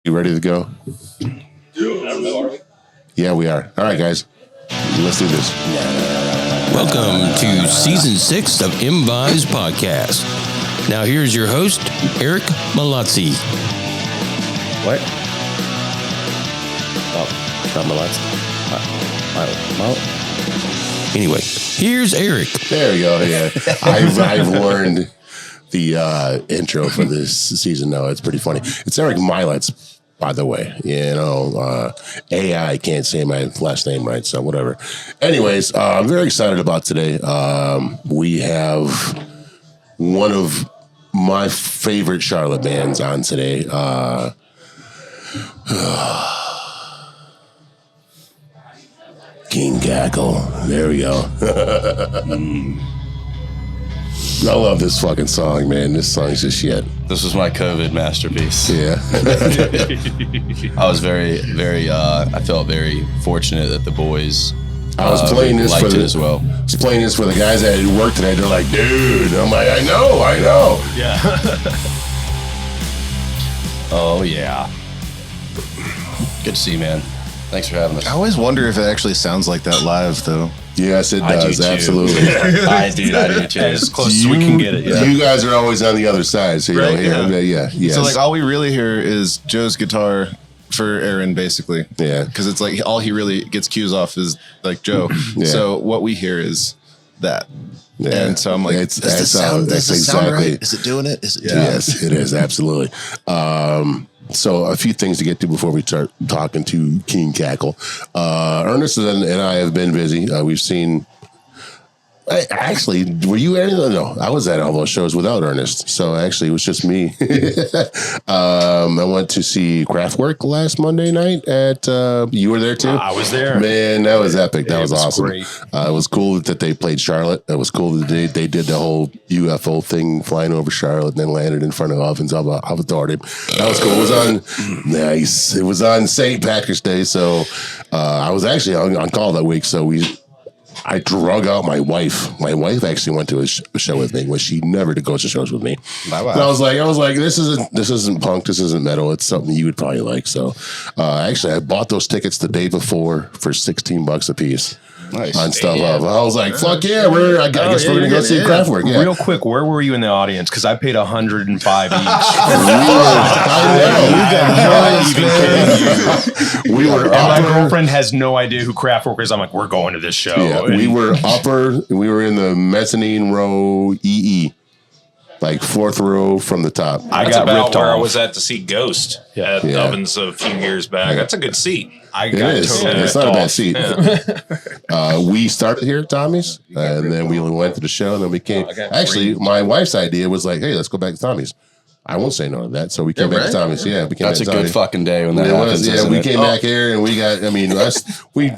You ready to go? I don't know, are we? Yeah, we are. All right, guys. Let's do this. Welcome to Season 6 of ImVibes Podcast. Now here's your host, Eric Malazzi. What? Oh, not Malazzi. Anyway, here's Eric. There we go. Yeah, I've learned the intro for this season now. It's pretty funny. It's Eric Milets, by the way. You know, AI can't say my last name right, so whatever. Anyways, I'm very excited about today. We have one of my favorite Charlotte bands on today. King Cackle. There we go. I love this fucking song, man. This song's just shit. This was my COVID masterpiece. Yeah. I was I felt very fortunate that the boys I was playing this liked for it as well. I was playing this for the guys that had work today. They're like, dude. I'm like, I know. Yeah. Oh, yeah. Good to see you, man. Thanks for having us. I always wonder if it actually sounds like that live, though. Yes, it I do does. too. Absolutely. I do too. As close as we can get it. Yeah. You guys are always on the other side, so you don't hear. Yeah. Yes. So, like, all we really hear is Joe's guitar for Aaron, basically. Yeah. Because it's like all he really gets cues off is, like, Joe. Yeah. So, what we hear is that. Yeah. And so I'm like, that's exactly. right? Is it doing it? Is it doing Yes, it is. Absolutely. So a few things to get to before we start talking to King Cackle. Ernest and I have been busy. We've seen... Actually, were you at any? No, I was at all those shows without Ernest. So actually, it was just me. I went to see Kraftwerk last Monday night at. You were there too. I was there. Man, that was epic. That was awesome. Great. It was cool that they played Charlotte. It was cool that they did the whole UFO thing, flying over Charlotte and then landed in front of Ovens Authority. That was cool. It was on nice. It was on St. Patrick's Day, so I was actually on call that week. So I drug out my wife. My wife actually went to a show with me, which she never goes to shows with me. Wow. And I was like, this isn't punk, this isn't metal. It's something you would probably like. So, actually, I bought those tickets the day before for $16 a piece. Nice. On stuff up. I was like, fuck yeah, I guess we're gonna go see Kraftwerk. Yeah. Real quick, where were you in the audience? Because I paid $105 each. We were And my girlfriend has no idea who Kraftwerk is. I'm like, we're going to this show. Yeah, we were in the mezzanine row EE. Like fourth row from the top. That's got about ripped where I off. was at to see Ghost at Ovens a few years back. That's a good seat. It is. It's not a bad seat. Yeah. We started here at Tommy's, and then we went to the show, and then we came. Actually, my wife's idea was like, hey, let's go back to Tommy's. I won't say no to that. So we came back to Tommy's. Yeah, we came That's back a to good Tommy's. fucking day when that It happens. was, yeah, isn't we it? came back here, and we got, we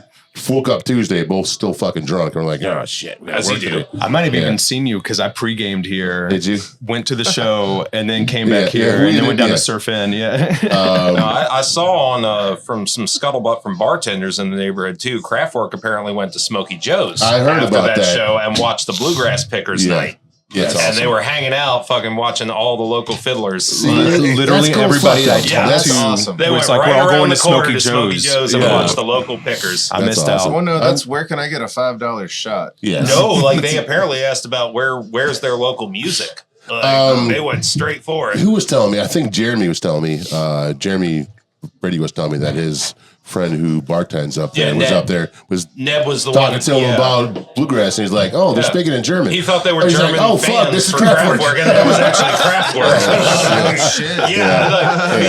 woke up Tuesday, both still fucking drunk. We're like, oh, shit. We gotta As you work do. today. I might have even seen you because I pre-gamed here. Did you? Went to the show and then came back here we and then went down did, to Surf In. Yeah. No, I saw on from some scuttlebutt from bartenders in the neighborhood too. Kraftwerk apparently went to Smokey Joe's. I heard after about that. show and watched the Bluegrass Pickers Yeah. night. Yes. And they were hanging out, fucking watching all the local fiddlers. Literally That's cool. everybody Fuck I that. Yeah, talked to awesome. They was went like, right we're all around going the to corner Smokey to Joe's. and Yeah. watched the local pickers. I That's missed awesome. out. Well, no, that's where can I get a $5 shot? Yes. No, like they apparently asked about where's their local music. Like, they went straight for it. Who was telling me? I think Jeremy was telling me. Jeremy Brady was telling me that his friend who bartends up there was Neb was the talking one to him about bluegrass, and he's like, "Oh, they're speaking in German." He thought they were And he's German like, "Oh fans fuck, this is for Kraftwerk." Kraftwerk, and it was actually Kraftwerk. Shit. He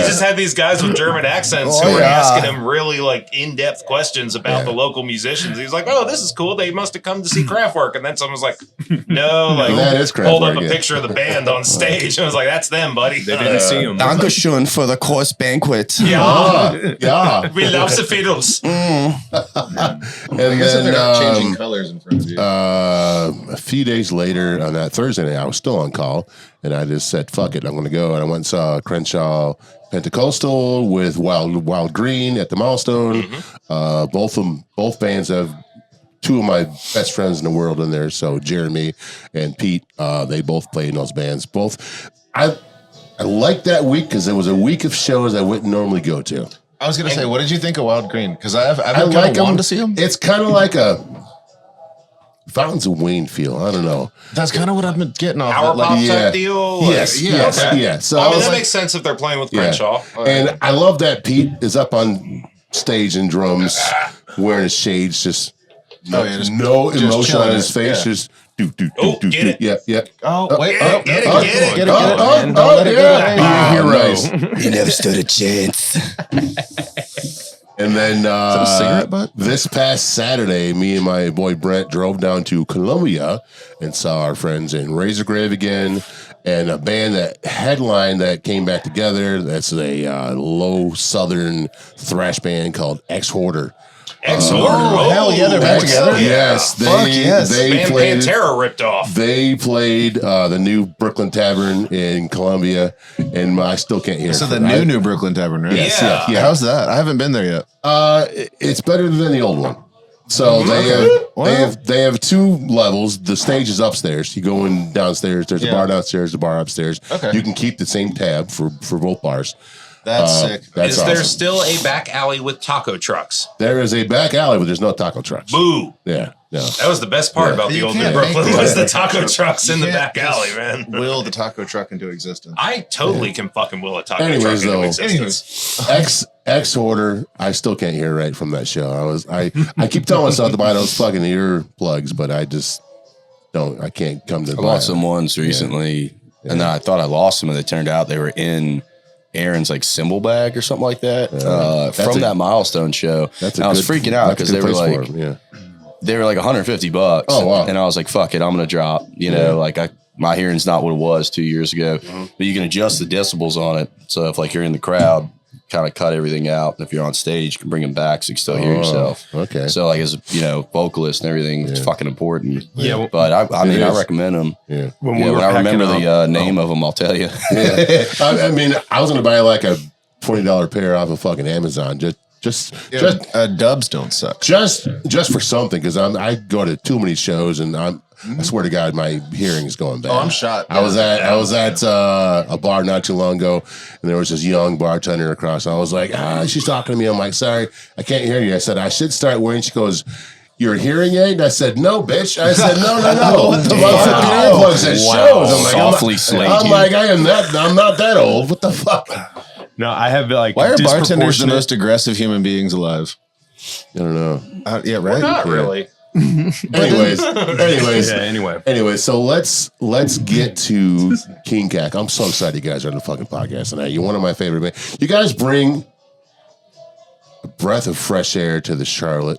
just had these guys with German accents who were asking him really like in-depth questions about the local musicians. He was like, "Oh, this is cool. They must have come to see Kraftwerk." And then someone was like, "No, like That is Kraftwerk, hold up a yeah. picture of the band on stage." I was like, "That's them, buddy." They didn't see him. Dankeschön for the course banquet. Yeah. We love the fiddles. And They're changing colors in front of you. a few days later, on that Thursday night, I was still on call, and I just said, "Fuck it, I'm going to go." And I went and saw Crenshaw Pentecostal with Wild Green at the Milestone. Both bands have two of my best friends in the world in there. So Jeremy and Pete, they both play in those bands. liked that week because it was a week of shows I wouldn't normally go to. I was going to say, what did you think of Wild Green? Because I've I been like wanting them. to see them. It's kind of like a Fountains of Wayne feel. I don't know. That's kind of what I've been getting off. Power pop yeah. type deal. Yes, yes, Okay. yeah. So I mean, that like, makes sense if they're playing with yeah. Crenshaw. And I love that Pete is up on stage in drums, wearing his shades, just no emotion chilling on his it, face, yeah. just do. Get it. Yeah. Oh, wait. Get it. You're right. You never stood a chance. And then a cigarette butt? this past Saturday, me and my boy Brent drove down to Columbia and saw our friends in Razor Grave again, and a band that headline that came back together. That's a low southern thrash band called X-Hoarder. Oh, hell yeah, they're back together? Yes, Fuck yes. they Band played. Pantera ripped off. They played the new Brooklyn Tavern in Columbia, and I still can't hear. So it. the new Brooklyn Tavern, right? Yes, Yeah. yeah. How's that? I haven't been there yet. It's better than the old one. So they have two levels. The stage is upstairs. You go in downstairs. There's a bar downstairs, a bar upstairs. Okay. You can keep the same tab for both bars. That's sick. That's Is there awesome. still a back alley with taco trucks? There is a back alley, but there's no taco trucks. Boo. Yeah, no. That was the best part about the You old New can't Brooklyn make was that. the taco trucks in the You back can't alley, just man. Will the taco truck into existence? I totally can fucking will a taco Anyways, truck into though. existence. X-Order, I still can't hear right from that show. I keep telling myself to buy those fucking ear plugs, but I just don't. I can't come to I buy bought them. some ones recently, and then I thought I lost them, and it turned out they were in Aaron's like cymbal bag or something like that from that Milestone show. That's and I was freaking out because they were like they were like $150. Oh, wow. And I was like, fuck it, I'm gonna drop. You know, like my hearing's not what it was 2 years ago, but you can adjust the decibels on it. So if like you're in the crowd, kind of cut everything out. If you're on stage, you can bring them back so you can still hear yourself. Okay. So like as vocalist and everything, it's fucking important. Yeah, But I mean, I is. recommend them. Yeah. when Yeah, we were when I packing remember up, the name of them, I'll tell you. Yeah. I mean, I was going to buy like a $20 pair off of fucking Amazon. Just Dubs don't suck. just for something, because I go to too many shows, and I swear to God, my hearing is going bad. Oh, I'm shot. I was at a bar not too long ago, and there was this young bartender across. I was like, she's talking to me. I'm like, sorry, I can't hear you. I said, I should start wearing. She goes, "You're a hearing aid?" And I said, "No, bitch." I said, "No." What the fuck? Earplugs at shows. I'm like, Softly slayed I'm you. like, I'm not that old. What the fuck? no, I have like Why are bartenders the disproportionate- most aggressive human beings alive? I don't know. Yeah, right. Not really. Anyways. Yeah, anyway. Anyway, so let's get to King Cackle. I'm so excited you guys are on the fucking podcast tonight. You're one of my favorite bands. You guys bring a breath of fresh air to the Charlotte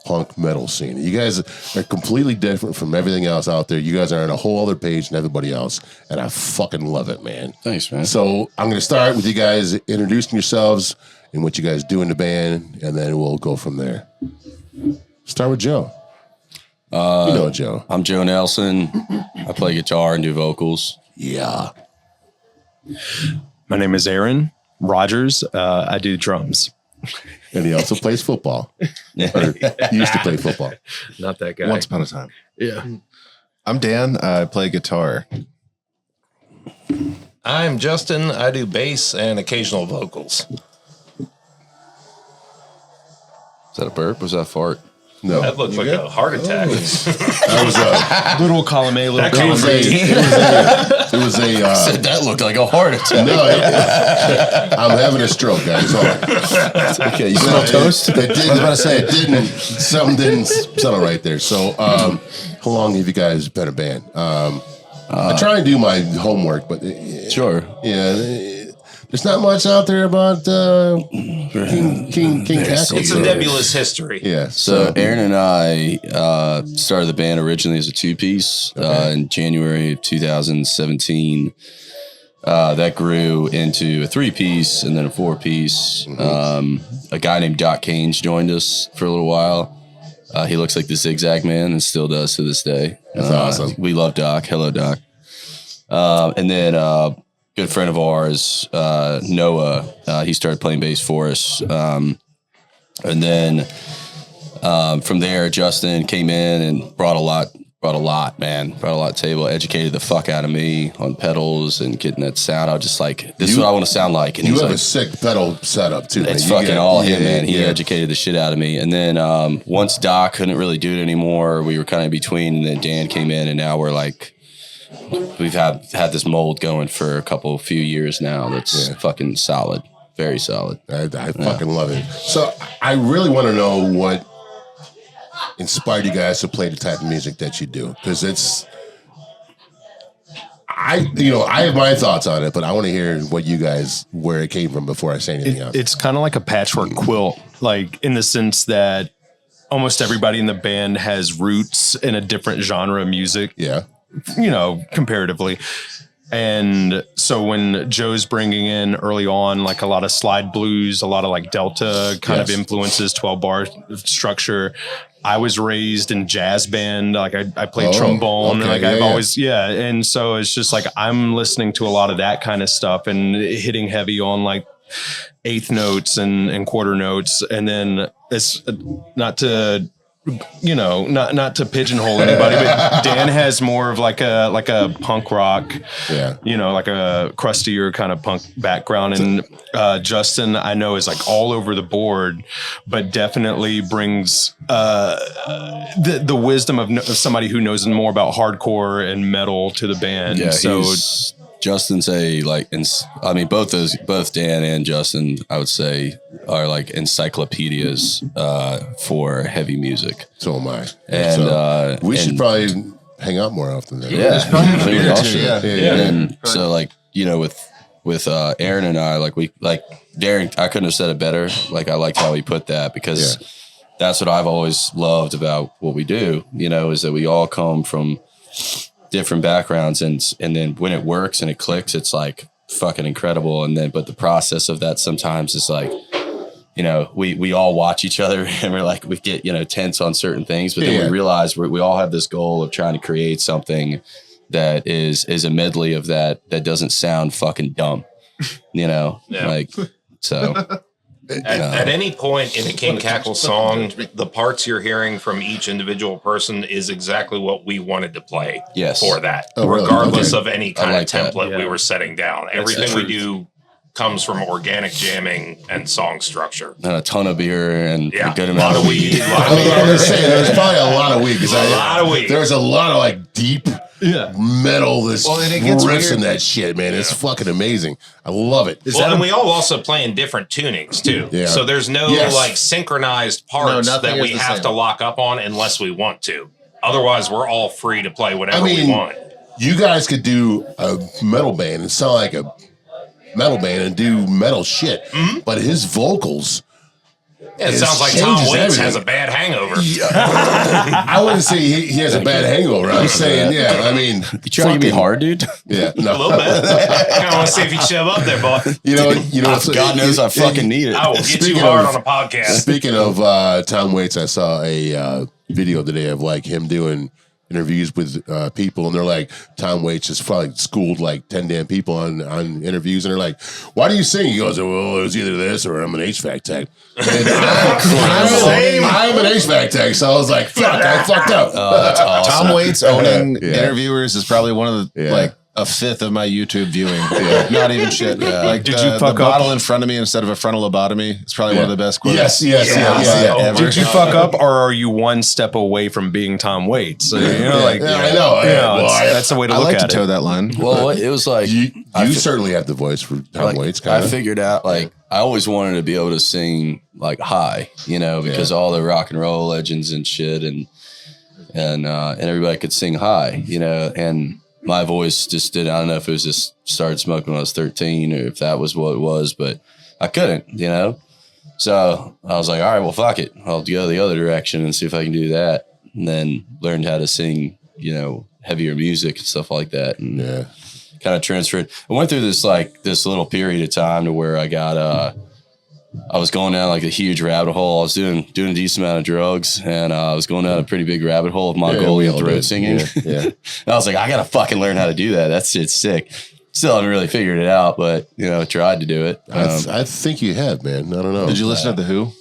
punk metal scene. You guys are completely different from everything else out there. You guys are on a whole other page than everybody else, and I fucking love it, man. Thanks, man. So I'm going to start with you guys introducing yourselves and what you guys do in the band, and then we'll go from there. Start with Joe. You know Joe. I'm Joe Nelson. I play guitar and do vocals. Yeah. My name is Aaron Rogers. I do drums. And he also plays football. Or used to play football. Not that guy. Once upon a time. Yeah. I'm Dan. I play guitar. I'm Justin. I do bass and occasional vocals. Is that a burp? Was that a fart? No. That looked like a heart attack. That was a... Little column A, little It column was B. That looked like a heart attack. No, I'm having a stroke, guys. Okay, you smell toast? I was about to say, something didn't settle right there. So, how long have you guys been a band? I try and do my homework, but Sure. yeah, there's not much out there about King Cackle. It's a nebulous history. Yeah. So Aaron and I started the band originally as a two-piece in January of 2017. That grew into a three-piece and then a four-piece. A guy named Doc Caines joined us for a little while. He looks like the Zigzag Man and still does to this day. That's awesome. We love Doc. Hello, Doc. And then a good friend of ours, Noah, he started playing bass for us. And then from there, Justin came in and brought a lot brought a lot, man. Brought a lot to the table. Educated the fuck out of me on pedals and getting that sound. I was just like, this is what I want to sound like. And you he's have like, a sick pedal setup too. it's man. fucking all him, man. He educated the shit out of me. And then once Doc couldn't really do it anymore, we were kind of in between. And then Dan came in, and now we're like, we've had this mold going for a few years now. That's fucking solid. Very solid. I fucking love it. So I really want to know what inspired you guys to play the type of music that you do, because I have my thoughts on it, but I want to hear where it came from before I say anything else. It's kind of like a patchwork quilt, like in the sense that almost everybody in the band has roots in a different genre of music. Yeah. Comparatively. And so when Joe's bringing in early on, like a lot of slide blues, a lot of like Delta kind of influences, 12-bar structure. I was raised in jazz band. Like I played trombone. Okay, I've always, And so it's just like, I'm listening to a lot of that kind of stuff and hitting heavy on like eighth notes and quarter notes. And then it's not to pigeonhole anybody, but Dan has more of like a punk rock, like a crustier kind of punk background. And Justin, I know, is like all over the board, but definitely brings the wisdom of somebody who knows more about hardcore and metal to the band. Yeah, so Justin's both Dan and Justin, I would say, are like encyclopedias for heavy music. So am I. And we should probably hang out more often then. So like, with Aaron and I, like Darren, I couldn't have said it better. Like I liked how he put that, because that's what I've always loved about what we do, is that we all come from different backgrounds, and then when it works and it clicks, it's like fucking incredible. And then, but the process of that sometimes is like, we all watch each other and we're like, we get, tense on certain things, but then we realize we all have this goal of trying to create something that is a medley of that doesn't sound fucking dumb, like, so. At any point in a King Cackle song, the parts you're hearing from each individual person is exactly what we wanted to play for that, regardless of any kind of template we were setting down. Everything we do comes from organic jamming and song structure. And a ton of beer and a good amount of weed. I was going to say, there's probably a lot of weed. There's a lot of like deep metal, it gets riffs in that shit, man. It's fucking amazing. I love it. And we all also play in different tunings too. Yeah. So there's no like synchronized parts that we have to lock up on unless we want to. Otherwise, we're all free to play whatever we want. You guys could do a metal band and sound like a metal band and do metal shit, but his vocals. It sounds like Tom Waits has a bad hangover. I wouldn't say he has a bad hangover. I'm saying, you trying to be hard, dude? Yeah, no. A little bit. I want to see if you shove up there, boy. God knows I fucking need it. I will get you hard on a podcast. Speaking of Tom Waits, I saw a video today of like him doing interviews with people, and they're like, Tom Waits just probably schooled like 10 damn people on interviews, and they're like, why do you sing? He goes, well, it was either this or I'm an HVAC tech. And I'm an HVAC tech, so I was like, fuck, I fucked up. That's awesome. Tom Waits owning interviewers is probably one of the like a fifth of my YouTube viewing. Not even shit. Like, did you fuck the bottle in front of me instead of a frontal lobotomy? It's probably one of the best quotes. Yes. Did you fuck up, or are you one step away from being Tom Waits? I know. That's the way to look at it. I like to toe that line. Well, it was like you certainly have the voice for Tom Waits. I figured out like I always wanted to be able to sing like high, because all the rock and roll legends and shit, and everybody could sing high, and my voice just did. I don't know if it was just started smoking when I was 13 or if that was what it was, but I couldn't, So I was like, all right, well, fuck it. I'll go the other direction and see if I can do that. And then learned how to sing, heavier music and stuff like that. And kind of transferred. I went through this little period of time to where I got, I was going down like a huge rabbit hole. I was doing a decent amount of drugs, and I was going down a pretty big rabbit hole of Mongolian throat singing. And I was like, I gotta fucking learn how to do that. That shit's sick. Still haven't really figured it out, but tried to do it. I think you have, man. I don't know. Did you listen to The Who?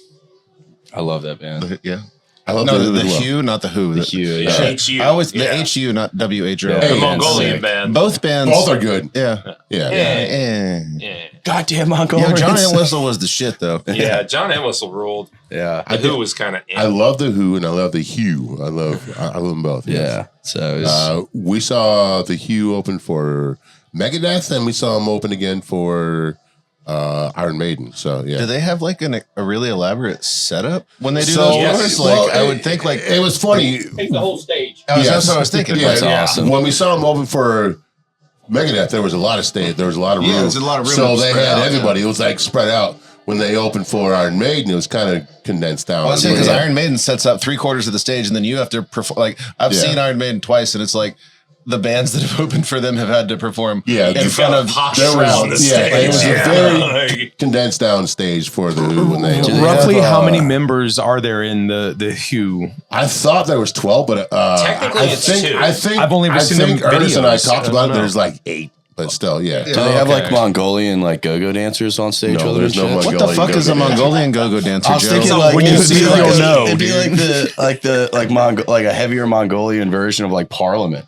I love that band. Yeah. I love the Hue, not the Who. The Hue, yeah. HU. I always the HU, not WHO. The Mongolian band. Both bands. Both are good. Yeah. Goddamn Mongolians. John Entwistle was the shit, though. Yeah, John Entwistle ruled. Yeah. The Who was kind of. I love the Who and I love the Hue. I love them both. Yeah. So we saw the Hue open for Megadeth, and we saw them open again for Iron Maiden. So yeah. Do they have like a really elaborate setup when they do So, those yes. tours? Like Well, I would think like it was funny. Take the whole stage. That's what I was thinking. Yeah, awesome. When we saw them open for Megadeth, there was a lot of stage. There was a lot of room. Yeah, there's a lot of room So to they spread had out, everybody. It was like spread out. When they opened for Iron Maiden, it was kind of condensed down. Well, because Iron Maiden sets up 3/4 of the stage, and then you have to perform. Like I've seen Iron Maiden twice, and it's like the bands that have opened for them have had to perform in front of there was, it was a very condensed down stage for the Who when they roughly how many members are there in the Hue? I thought there was 12, but technically it's 2. I think I've only seen them Ernest and I videos. talked about it. There's like 8, but still, yeah. Do they have like Mongolian like go-go dancers on stage? No, with there's them no and shit? Mongolian. What the fuck is a Mongolian go-go dancer? I was Joe? thinking like when you see it, you'll know. It'd be like a heavier Mongolian version of like Parliament.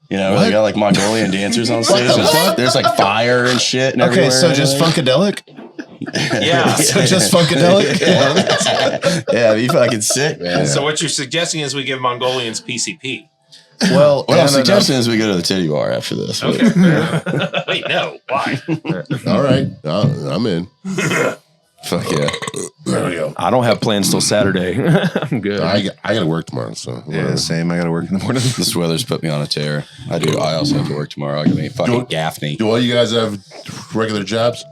You know, they got like Mongolian dancers on stage. There's like fire and shit. And Okay, so just Funkadelic? Yeah. So just Funkadelic? Yeah, be fucking sick, man. So what you're suggesting is we give Mongolians PCP. Well, what I'm suggesting is we go to the titty bar after this. Okay. Wait, no. Why? All right, I'm in. Fuck yeah. There we go. I don't have plans till Saturday. I'm good. I got to work tomorrow, so Yeah, same. I got to work in the morning. This weather's put me on a tear. I do. I also have to work tomorrow. I got me fucking Gaffney. Do all you guys have regular jobs?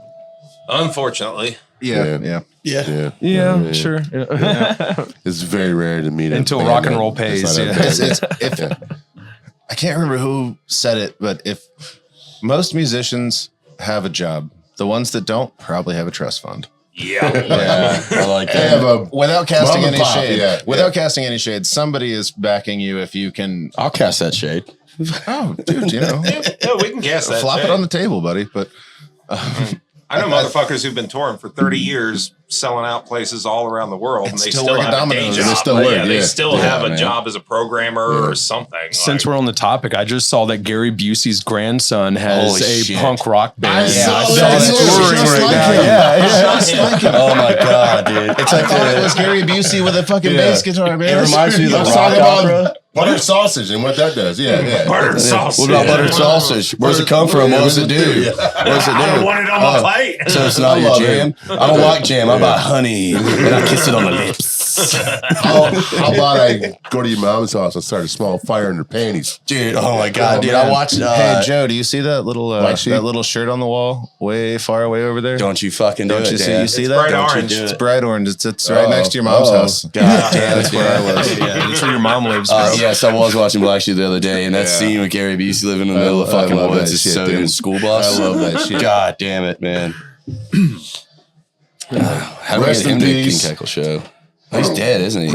Unfortunately. Yeah. Yeah, sure. It's very rare to meet Until rock and roll pays. I can't remember who said it, but if most musicians have a job, the ones that don't probably have a trust fund. Yeah. I like They that. have a Without casting Mom and any pop, shade. yeah. Casting any shade, somebody is backing you if you can. I'll cast that shade. Oh, dude, you know. Yeah, we can guess that. Flop it on the table, buddy. But I know motherfuckers who've been touring for 30 years, selling out places all around the world, and they still still work at have a day Domino's. job. They still work, They yeah. still have a man. job as a programmer or something. Since we're on the topic, I just saw that Gary Busey's grandson has Holy a shit. punk rock band. I saw that's that. touring Just right like now. him. Yeah. Oh my god, dude! It's like it was Gary Busey with a fucking bass guitar, man. It reminds me of the I was rock talking opera. about buttered sausage and what that does. Yeah. Buttered sausage. What about buttered sausage? Where does it come from? What does it do? What does it do? I don't want it on my plate. So it's not your jam. I don't like jam. I buy honey and I kiss it on the lips. How about I go to your mom's house and start a small fire in her panties? Dude, oh my god, dude! man. I watched. Hey Joe, do you see that little White sheep? that little shirt on the wall, way far away over there? Don't you fucking do Don't it, you see? Dan. You see It's that? bright Don't you orange. do it? It's bright orange. It's right next to your mom's house. God damn, that's where I was. Yeah, that's where your mom lives, bro. Yes, I was watching Black Sheep the other day, and that scene with Gary Busey living in the middle of I fucking love woods that is shit, so dude. good. School bus. I love that shit. God damn it, man. How do we Rest get him in to the King peace. Cackle show? He's dead, isn't he?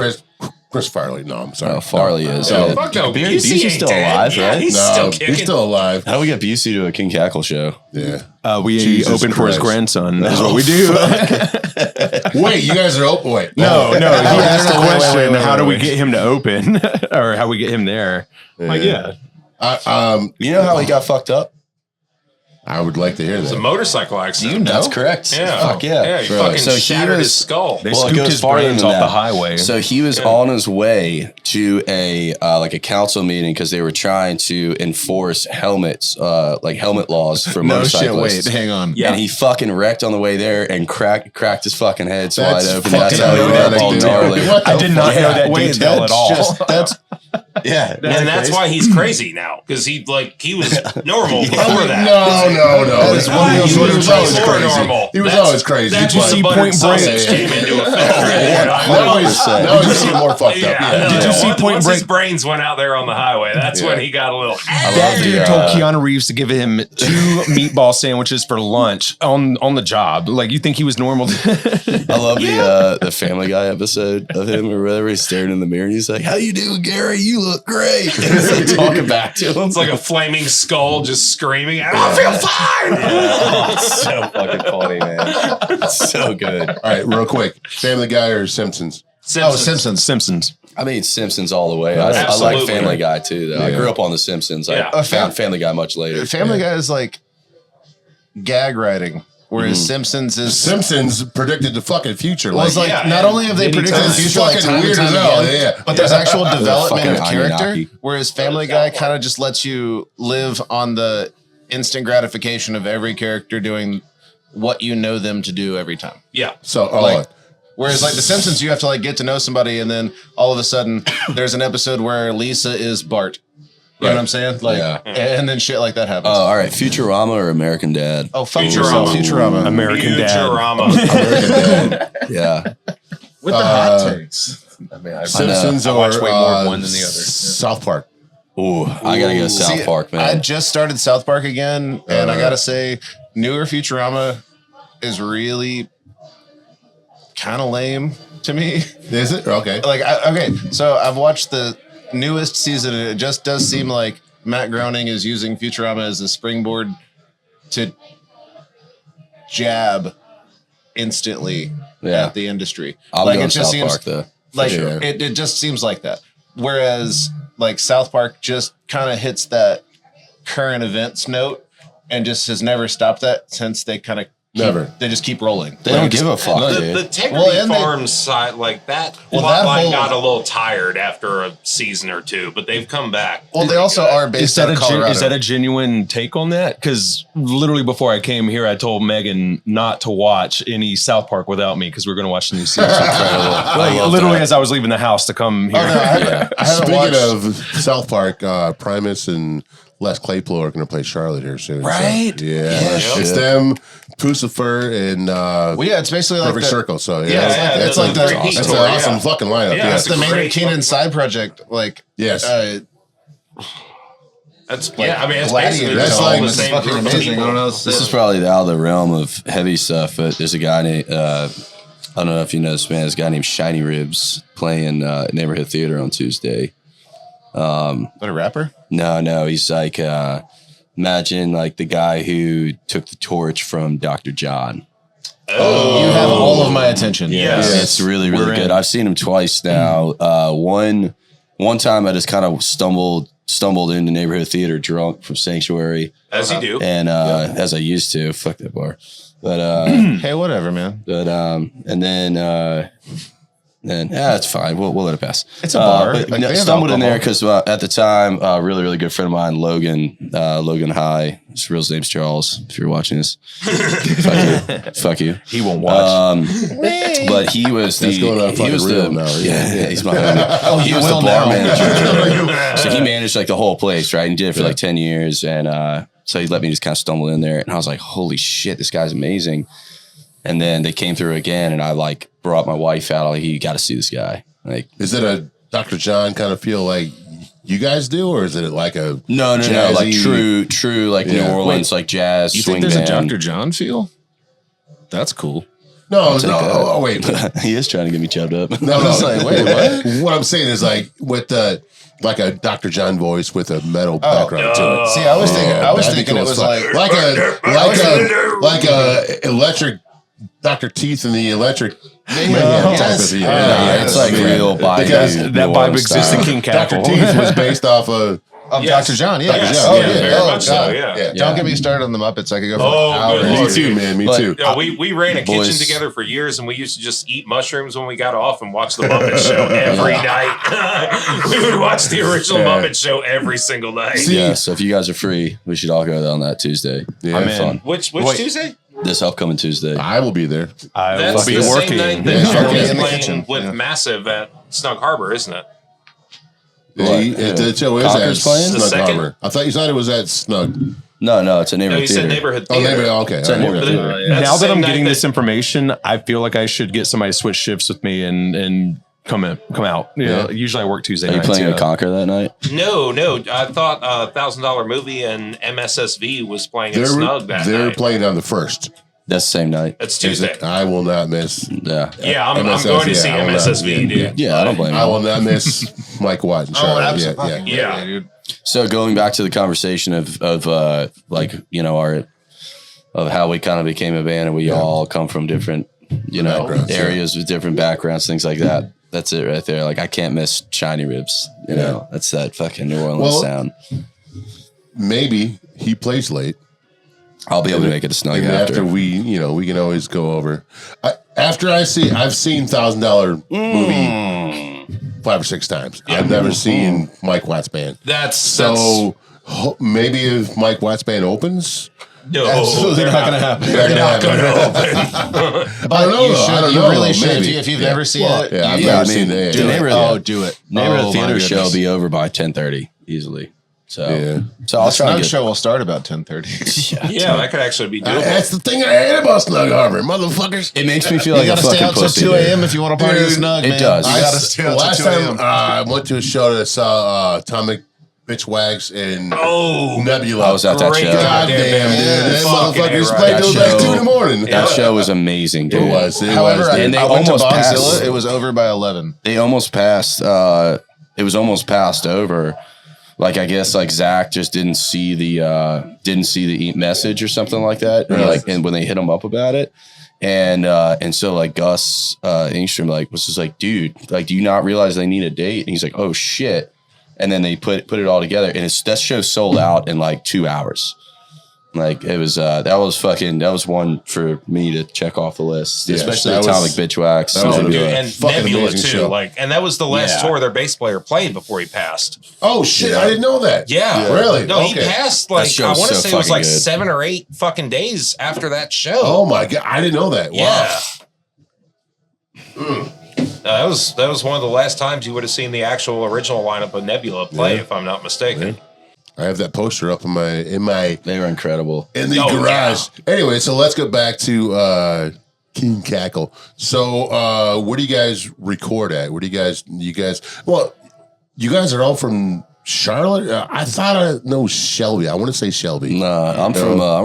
Chris Farley. No, I'm sorry. Oh, Farley is. No. Yeah. Fuck no. Gary Busey Busey's ain't still dead. alive, Yeah, right? he's No, still kicking. he's still alive. How do we get Busey to a King Cackle show? Yeah. We Jesus open for his Christ. grandson. That's what we do. Wait, you guys are open? Wait. No, he asked the wait, question, wait, how do we wait. get him to open? Or how we get him there? Like, yeah. You know how he got fucked up? I would like to hear It's a that. motorcycle accident. That's correct. Yeah. Fuck yeah. Yeah, he Really. fucking So he shattered was- his skull. They Well, it scooped goes his farther brains than off that. the highway. So he was on his way to a like a council meeting because they were trying to enforce helmets, like helmet laws for No shit. motorcyclists. Wait, hang on. Yeah. And he fucking wrecked on the way there and cracked his fucking head wide That's open. That's fucking how he went up all ironic, dude. gnarly. What the I did not know that Wait, detail at all. that's Yeah, And that's why he's crazy now. Because he was normal before that. No. That's Why? one of He those was ones always that's more crazy. normal. He was That's- always crazy. That's Did you when see the buttered Point Break? sausage came into effect. Now he's more fucked up. Yeah. Did you see Point Once his Break? brains went out there on the highway, that's when he got a little. That dude told Keanu Reeves to give him 2 meatball sandwiches for lunch on the job. Like, you think he was normal? I love the Family Guy episode of him or whatever. He's staring in the mirror and he's like, "How you doing, Gary? You look great." And he's like talking back to him. It's like a flaming skull just screaming, I feel fine! It's so fucking funny, man. It's so good. All right, real quick. Family Guy or Simpsons? Simpsons. I mean, Simpsons all the way. I like Family Guy too, though. I grew up on The Simpsons. I found Family Guy much later. Family Guy is like gag writing. Whereas Simpsons predicted the fucking future. Well, it's like not only have they predicted the future, like time and time again, but there's actual development of character. Whereas Family Guy kind of just lets you live on the instant gratification of every character doing what you know them to do every time. Yeah. So whereas like The Simpsons, you have to like get to know somebody, and then all of a sudden there's an episode where Lisa is Bart. You know what I'm saying? Like, and then shit like that happens. Oh, all right. Futurama or American Dad? Oh, fuck Futurama. American Dad. American Dad. Yeah. With the hot takes. I mean, Simpsons or way more of one than the other. South Park. Ooh, I gotta go South Park, man. I just started South Park again, and I gotta say, newer Futurama is really kind of lame to me. Is it? Okay. So I've watched the newest season, and it just does seem like Matt Groening is using Futurama as a springboard to jab instantly at the industry. I'll go South Park though. Like it just seems like that. Whereas like South Park just kind of hits that current events note and just has never stopped that since they kind of they just keep rolling. They don't give a fuck. The Integrity Farms side, like that plotline got a little tired after a season or two, but they've come back. Well, they also are based out of Colorado. Is that a genuine take on that? Because literally before I came here, I told Megan not to watch any South Park without me because we're going to watch the new season. Literally as I was leaving the house to come here. Speaking of South Park, Primus and Les Claypool are going to play Charlotte here soon. Right? So, it's them, Pucifer, and it's basically like Perfect Circle. So it's like that's an awesome fucking lineup. Yeah, it's the Maynard Keenan side project. Like yes. That's I mean, it's basically all the same fucking amazing. This is probably out of the realm of heavy stuff, but there's a guy named I don't know if you know this man. There's a guy named Shiny Ribs playing Neighborhood Theater on Tuesday. Is that a rapper? No. He's like imagine like the guy who took the torch from Dr. John. Oh, you have all of my attention. Yes. It's really, really good. I've seen him twice now. One time I just kind of stumbled into Neighborhood Theater drunk from Sanctuary. As you do. And as I used to. Fuck that bar. But hey, whatever, man. But and then it's fine. We'll let it pass. It's a bar. But stumbled in there because at the time, a really, really good friend of mine, Logan High. His real name's Charles. If you're watching this, fuck you. He won't watch. But he was he's my homie. He was the bar manager. So he managed like the whole place, right? And did it for like 10 years. And so he let me just kind of stumble in there, and I was like, "Holy shit, this guy's amazing!" And then they came through again, and I like brought my wife out. Like, you got to see this guy. Like, is it a Dr. John kind of feel like you guys do, or is it like a no, like true, like New Orleans, like jazz. You swing think there's band. a Dr. John feel? That's cool. No. Oh, wait. He is trying to get me chubbed up. No. Like, wait, what? What I'm saying is like with like a Dr. John voice with a metal background to it. See, I was thinking it was like a electric Dr. Teeth and the Electric It's like real vibe. Because that vibe exists in King Cackle. Dr. Teeth was based off of Dr. John, Dr. John. Very much so. Don't get me started on the Muppets. I could go for hours. Me too, man. Me too. We ran a kitchen together for years, and we used to just eat mushrooms when we got off and watch the Muppet Show every night. We would watch the original Muppet Show every single night. So if you guys are free, we should all go on that Tuesday. Yeah, fun. Which Tuesday? This upcoming Tuesday. I will be there. That's the same night that Charlie is playing with Massive at Snug Harbor, isn't it? The show is at Snug Harbor. I thought you said it was at Snug. No, it's a neighborhood theater. Said neighborhood theater. Okay. It's a neighborhood theater. Now that I'm getting this information, I feel like I should get somebody to switch shifts with me and come out. Usually I work Tuesday nights. Are you playing a Conquer that night? No. I thought $1,000 Movie and MSSV was playing at Snug that night. They're playing on the 1st. That's the same night. That's Tuesday. I will not miss. Yeah, I'm going to see MSSV, dude. Yeah, I don't blame you. I will not miss Mike Watt and Charlie. Yeah, dude. So going back to the conversation of like, you know, of how we kind of became a band, and we all come from different, you know, areas with different backgrounds, things like that. That's it right there. Like I can't miss shiny ribs. You know, that's that fucking New Orleans sound. Maybe he plays late. I'll be able to make it a snug after we can always go over. I've seen $1,000 movie 5 or 6 times. Yeah. I've never seen Mike Watt's band. Maybe if Mike Watt's band opens. No, absolutely not going to happen. They're not going to open. But I don't know. You really should. If you've never seen it. Yeah, I've never seen it. Do it. Neighborhood theater show will be over by 10:30 easily. So I'll try. The show will start about 10:30. Yeah, that could actually be doable. That's the thing I hate about Snug Harbor, motherfuckers. It makes me feel like a fucking pussy. You gotta stay out till 2 a.m. if you want to party with Snug. It does. You gotta stay out till 2 a.m. I went to a show that saw Atomic Bitchwags and Nebula. I was at that show. God damn, dude. That motherfuckers played till like 2 in the morning. That show was amazing, dude. It was. However, and they almost passed. It was over by 11. They almost passed. It was almost passed over. Like I guess like Zach just didn't see the message or something like that. Right. And when they hit him up about it, and so like Gus Engstrom was just like, dude, like, do you not realize they need a date? And he's like, oh shit. And then they put it all together, and that show sold out in like 2 hours. Like it was that was one for me to check off the list, especially Atomic Bitchwax. And Nebula too. Show. And that was the last tour their bass player played before he passed. Oh shit! I didn't know that. Yeah, really? No, he passed I want to say it was like 7 or 8 fucking days after that show. Oh my god, I didn't know that. Wow. Yeah. That was one of the last times you would have seen the actual original lineup of Nebula play, if I'm not mistaken. I have that poster up in my. They were incredible in the garage. Yeah. Anyway, so let's get back to King Cackle. So, where do you guys record at? Where do you guys? Well, you guys are all from Charlotte. I thought I know Shelby. I want to say Shelby. Nah, I'm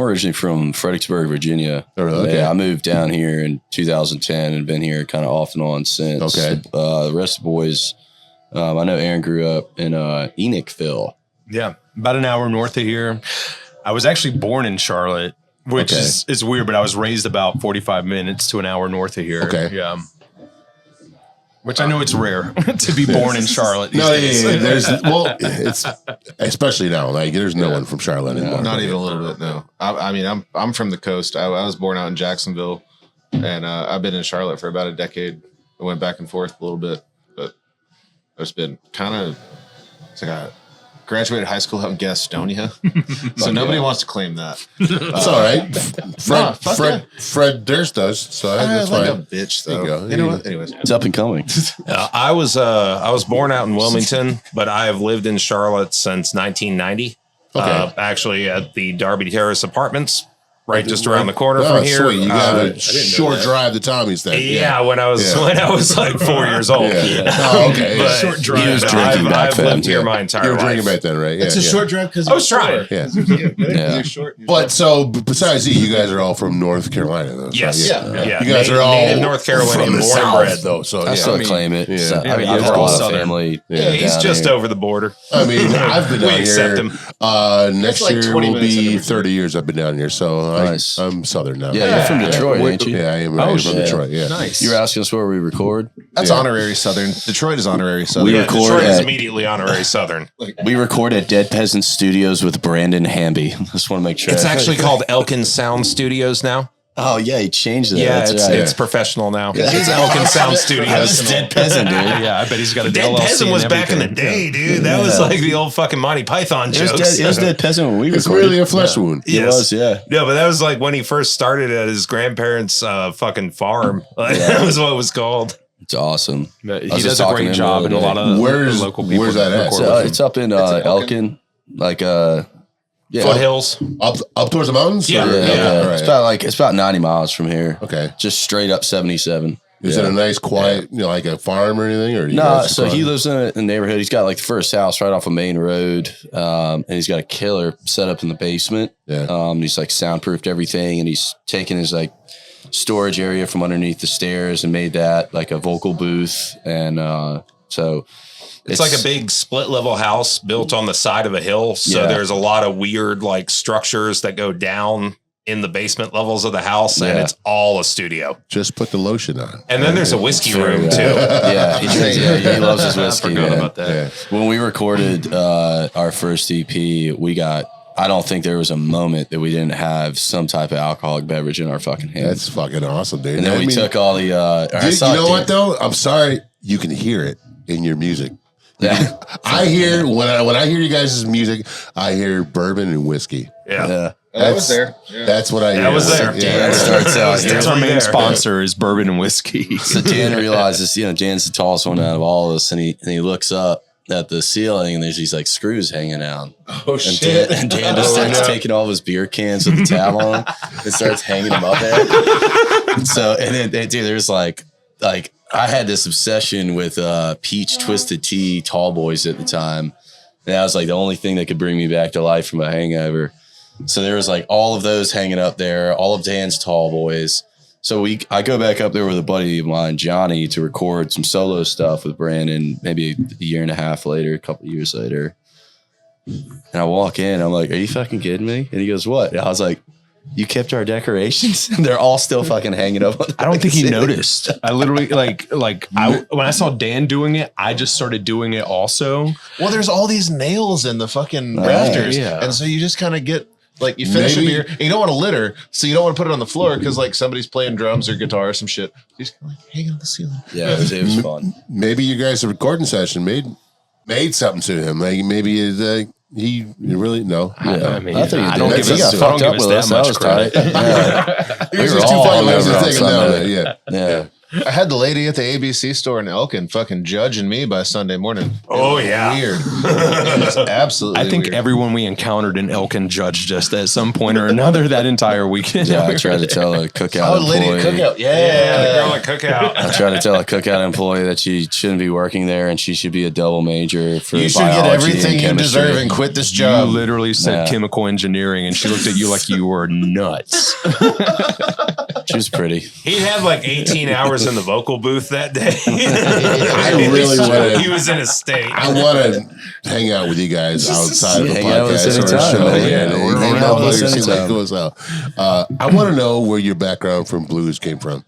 originally from Fredericksburg, Virginia. Oh, really? Okay. Yeah, I moved down here in 2010 and been here kind of off and on since. Okay. The rest of the boys, I know Aaron grew up in Enochville. Yeah, about an hour north of here. I was actually born in Charlotte, which is weird, but I was raised about 45 minutes to an hour north of here. Okay. Yeah. Which I know it's rare to be born in Charlotte. It's especially now. Like there's no one from Charlotte anymore. Not even a little bit. No, I mean I'm from the coast. I was born out in Jacksonville, and I've been in Charlotte for about a decade. I went back and forth a little bit, but it's been kind of. It's like I graduated high school out in Gastonia, so nobody wants to claim that. That's all right. Fred Durst does, so that's like fine. a bitch, though. You know what? Anyways, it's up and coming. I was born out in Wilmington, but I have lived in Charlotte since 1990. Okay. Actually, at the Darby Terrace Apartments. Right, just around the corner from here. Sweet. You got a short drive to Tommy's then. Yeah, when I was like 4 years old. Oh, okay. Short drive. He was drinking back then. I've lived here my entire life. You were drinking back then, right? It's a short drive because I was trying. Yeah. But so besides you guys are all from North Carolina, though. Yes. Yeah. You guys are all native North Carolinian, born and bred, though. So I still claim it. Yeah. I mean, I've got a lot of family. Yeah, he's just over the border. I mean, I've been down here. Accept him. Next year will be 30 years I've been down here, so I'm Southern now. Yeah, you're from Detroit, ain't you? Yeah, I am from Detroit. Yeah, nice. You were asking us where we record. That's honorary Southern. Detroit is honorary Southern. Detroit is immediately honorary Southern. We record at Dead Peasant Studios with Brandon Hamby. Just want to make sure. It's actually called Elkin Sound Studios now. Oh yeah, he changed it. Yeah, it's professional now. It's Elkin Sound Studios. Dead Peasant, dude. Yeah, I bet he's got a Dead Peasant was back in the day, dude. That was like the old fucking Monty Python jokes. It was Dead Peasant when we recorded. It's really a flesh wound. It was, yeah. Yeah, but that was like when he first started at his grandparents' fucking farm. That was what it was called. It's awesome. He does a great job, and a lot of local people. Where's that at? It's up in Elkin, like foothills, up towards the mountains. Yeah. Right. It's about 90 miles from here. Okay, just straight up 77. Is it a nice, quiet, like a farm or anything? Or no, so he lives in a neighborhood. He's got like the first house right off a main road, and he's got a killer set up in the basement. Yeah, he's like soundproofed everything, and he's taken his like storage area from underneath the stairs and made that like a vocal booth, and so. It's like a big split level house built on the side of a hill. So there's a lot of weird like structures that go down in the basement levels of the house, and it's all a studio. Just put the lotion on. And then there's a whiskey room too. Yeah, he loves his whiskey. I forgot about that. Yeah. When we recorded our first EP, I don't think there was a moment that we didn't have some type of alcoholic beverage in our fucking hands. That's fucking awesome, dude. And then we took all the. you know what though? I'm sorry, you can hear it in your music. Yeah. I hear when I hear you guys' music, I hear bourbon and whiskey. Yeah. That was there. Yeah. That's what I hear. That was there. Yeah. That's our main sponsor is bourbon and whiskey. So Dan realizes, Dan's the tallest one out of all of us, and he looks up at the ceiling, and there's these like screws hanging out. Oh shit! And Dan just starts taking all of his beer cans with the tab on them and starts hanging them up there. So and then dude, there's like I had this obsession with peach twisted tea tall boys at the time. And that was like the only thing that could bring me back to life from a hangover. So there was like all of those hanging up there, all of Dan's tall boys. So I go back up there with a buddy of mine, Johnny, to record some solo stuff with Brandon maybe a year and a half later, a couple of years later. And I walk in, I'm like, are you fucking kidding me? And he goes, what? And I was like, you kept our decorations? And they're all still fucking hanging up. I don't think he noticed. I literally when I saw Dan doing it, I just started doing it also. Well, there's all these nails in the fucking rafters. Yeah. And so you just kind of get like you finish a beer and you don't want to litter, so you don't want to put it on the floor because like somebody's playing drums or guitar or some shit. You just kind of like hang on the ceiling. Yeah, it was fun. Maybe you guys' recording session made something to him. Like maybe he really no. Yeah. I mean, I don't give us that much credit. We were all hungover. Yeah. I had the lady at the ABC store in Elkin fucking judging me by Sunday morning. Oh, yeah. Weird. It was absolutely I think weird. everyone we encountered in Elkin judged us at some point or another that entire weekend. Yeah, I tried to tell a cookout Oh, the lady at employee. cookout. Yeah, the girl at cookout. I tried to tell a cookout employee that she shouldn't be working there and she should be a double major for You should get biology everything and you chemistry. deserve and quit this You job. literally said Yeah. chemical engineering, and she looked at you like you were nuts. She was pretty. He had like 18 hours in the vocal booth that day. I really wanted. He was in a state. I want to hang out with you guys outside of the Hang out with us podcast or a anytime, show. man. Yeah, We're hang around out with us us. See what anytime. goes out. I want to know where your background from blues came from.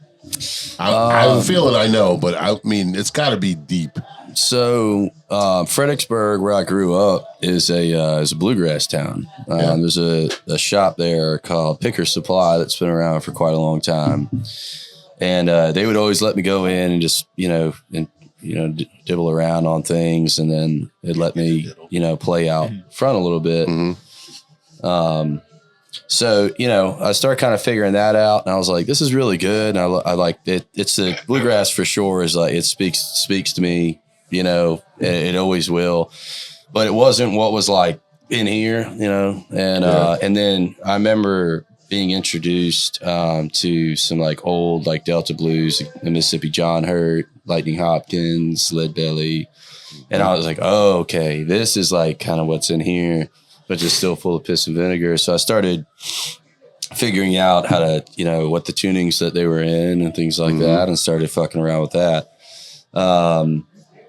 I'm feeling I know, but I mean it's got to be deep. So Fredericksburg, where I grew up, is a bluegrass town. There's a shop there called Picker Supply that's been around for quite a long time, and they would always let me go in and just dibble around on things, and then they'd let me play out front a little bit. So, I started kind of figuring that out, and I was like, this is really good. And I like it. It's the bluegrass for sure is like, it speaks to me, it always will, but it wasn't what was like in here, and then I remember being introduced to some like old, like Delta blues, the Mississippi John Hurt, Lightning Hopkins, Lead Belly. And I was like, oh, okay, this is like kind of what's in here, but just still full of piss and vinegar. So I started figuring out how to, what the tunings that they were in and things like that, and started fucking around with that.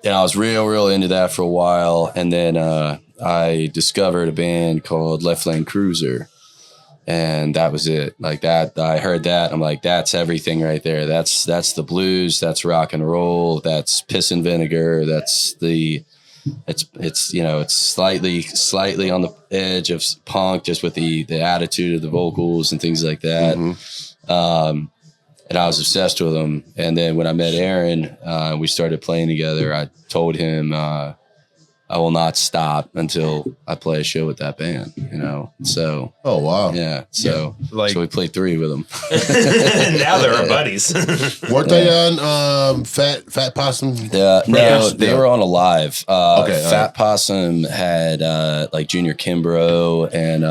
And I was real into that for a while. And then I discovered a band called Left Lane Cruiser. And that was it. Like that, I heard that. I'm like, that's everything right there. That's the blues. That's rock and roll. That's piss and vinegar. That's it's slightly on the edge of punk, just with the attitude of the vocals and things like that. And I was obsessed with them. And then when I met Aaron, we started playing together. I told him I will not stop until I play a show with that band, So. Oh wow! Yeah. So we played 3 with them. Now they're our buddies. Weren't they on Fat Possum? Yeah. No, they were on Alive. Fat Possum had like Junior Kimbrough and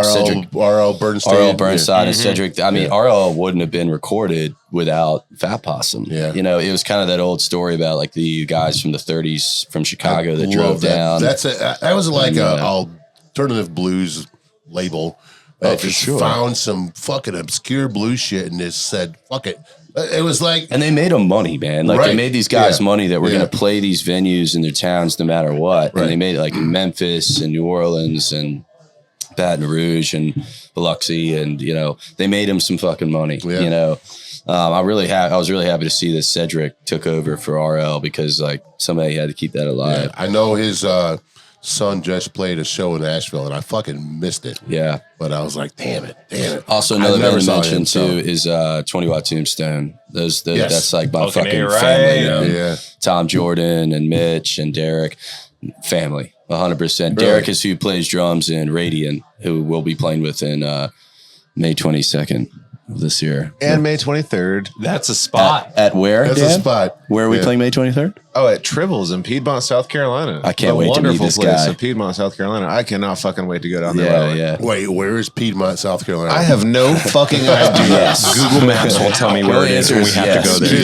Cedric R.L. Bernstein. R.L. Burnside and Cedric. I mean, R.L. wouldn't have been recorded without Fat Possum. Yeah. It was kind of that old story about like the guys from the 30s from Chicago that drove down. That was like a alternative blues label. For sure. Found some fucking obscure blues shit and just said, fuck it. It was like, and they made them money, man. Like they made these guys money that were going to play these venues in their towns no matter what. And they made it like in Memphis and New Orleans and Baton Rouge and Biloxi, and they made him some fucking money. Yeah. I was really happy to see that Cedric took over for RL because like somebody had to keep that alive. Yeah, I know his son just played a show in Nashville and I fucking missed it. Yeah, but I was like, damn it. Also, another band to mention too is 20 Watt Tombstone. Those yes. That's like my fucking family. Yeah. Tom Jordan and Mitch and Derek, family. 100%. Really? Derek is who plays drums in Radiant, who we'll be playing with in May 22nd of this year. And May 23rd. That's a spot. At where? That's Dan? a spot. Where are we playing May 23rd? Oh, at Tribbles in Piedmont, South Carolina. I can't wait to meet this place guy. in Piedmont, South Carolina. I cannot fucking wait to go down there. Yeah. Wait, where is Piedmont, South Carolina? I have no fucking idea. Google Maps will tell me where it is when we have to go there.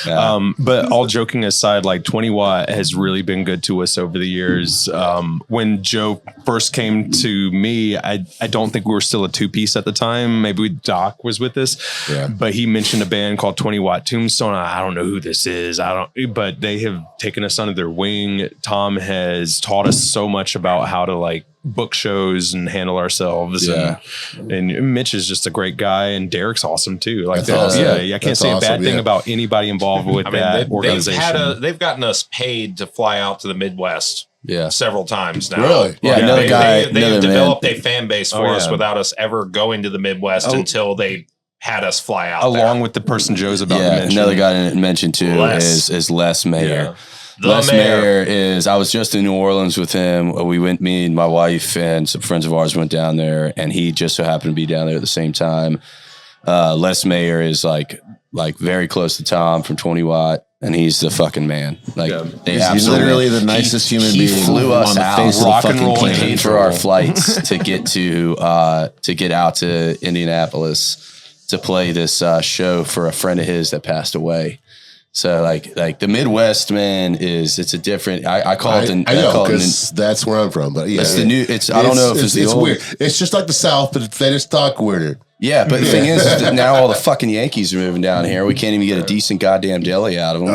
Driving. But all joking aside, like 20 Watt has really been good to us over the years. When Joe first came to me, I don't think we were still a 2-piece at the time. Maybe Doc was with us, but he mentioned a band called 20 Watt Tombstone. I don't know who this is. But they have taken us under their wing. Tom has taught us so much about how to like book shows and handle ourselves. And Mitch is just a great guy, and Derek's awesome too. Like, I can't say a bad thing about anybody involved with that organization. They've gotten us paid to fly out to the Midwest. Several times now. Really? Yeah, another guy. They developed a fan base for us without us ever going to the Midwest until they had us fly out along with the person Joe's about to mention. Another guy to mention too is Les Mayer. Les Mayer is, I was just in New Orleans with him. Me and my wife and some friends of ours went down there, and he just so happened to be down there at the same time. Les Mayer is like very close to Tom from 20 Watt. And he's the fucking man. Like he's literally the nicest human being. He flew us out. Rock and roll. He paid for our flights to get out to Indianapolis to play this show for a friend of his that passed away. So like the Midwest, man, it's a different. I call it. I know because that's where I'm from. But yeah, it's the new. I don't know if it's the old. Weird. It's just like the South, but they just talk weirder. Yeah, but the thing is that now all the fucking Yankees are moving down here. We can't even get a decent goddamn deli out of them.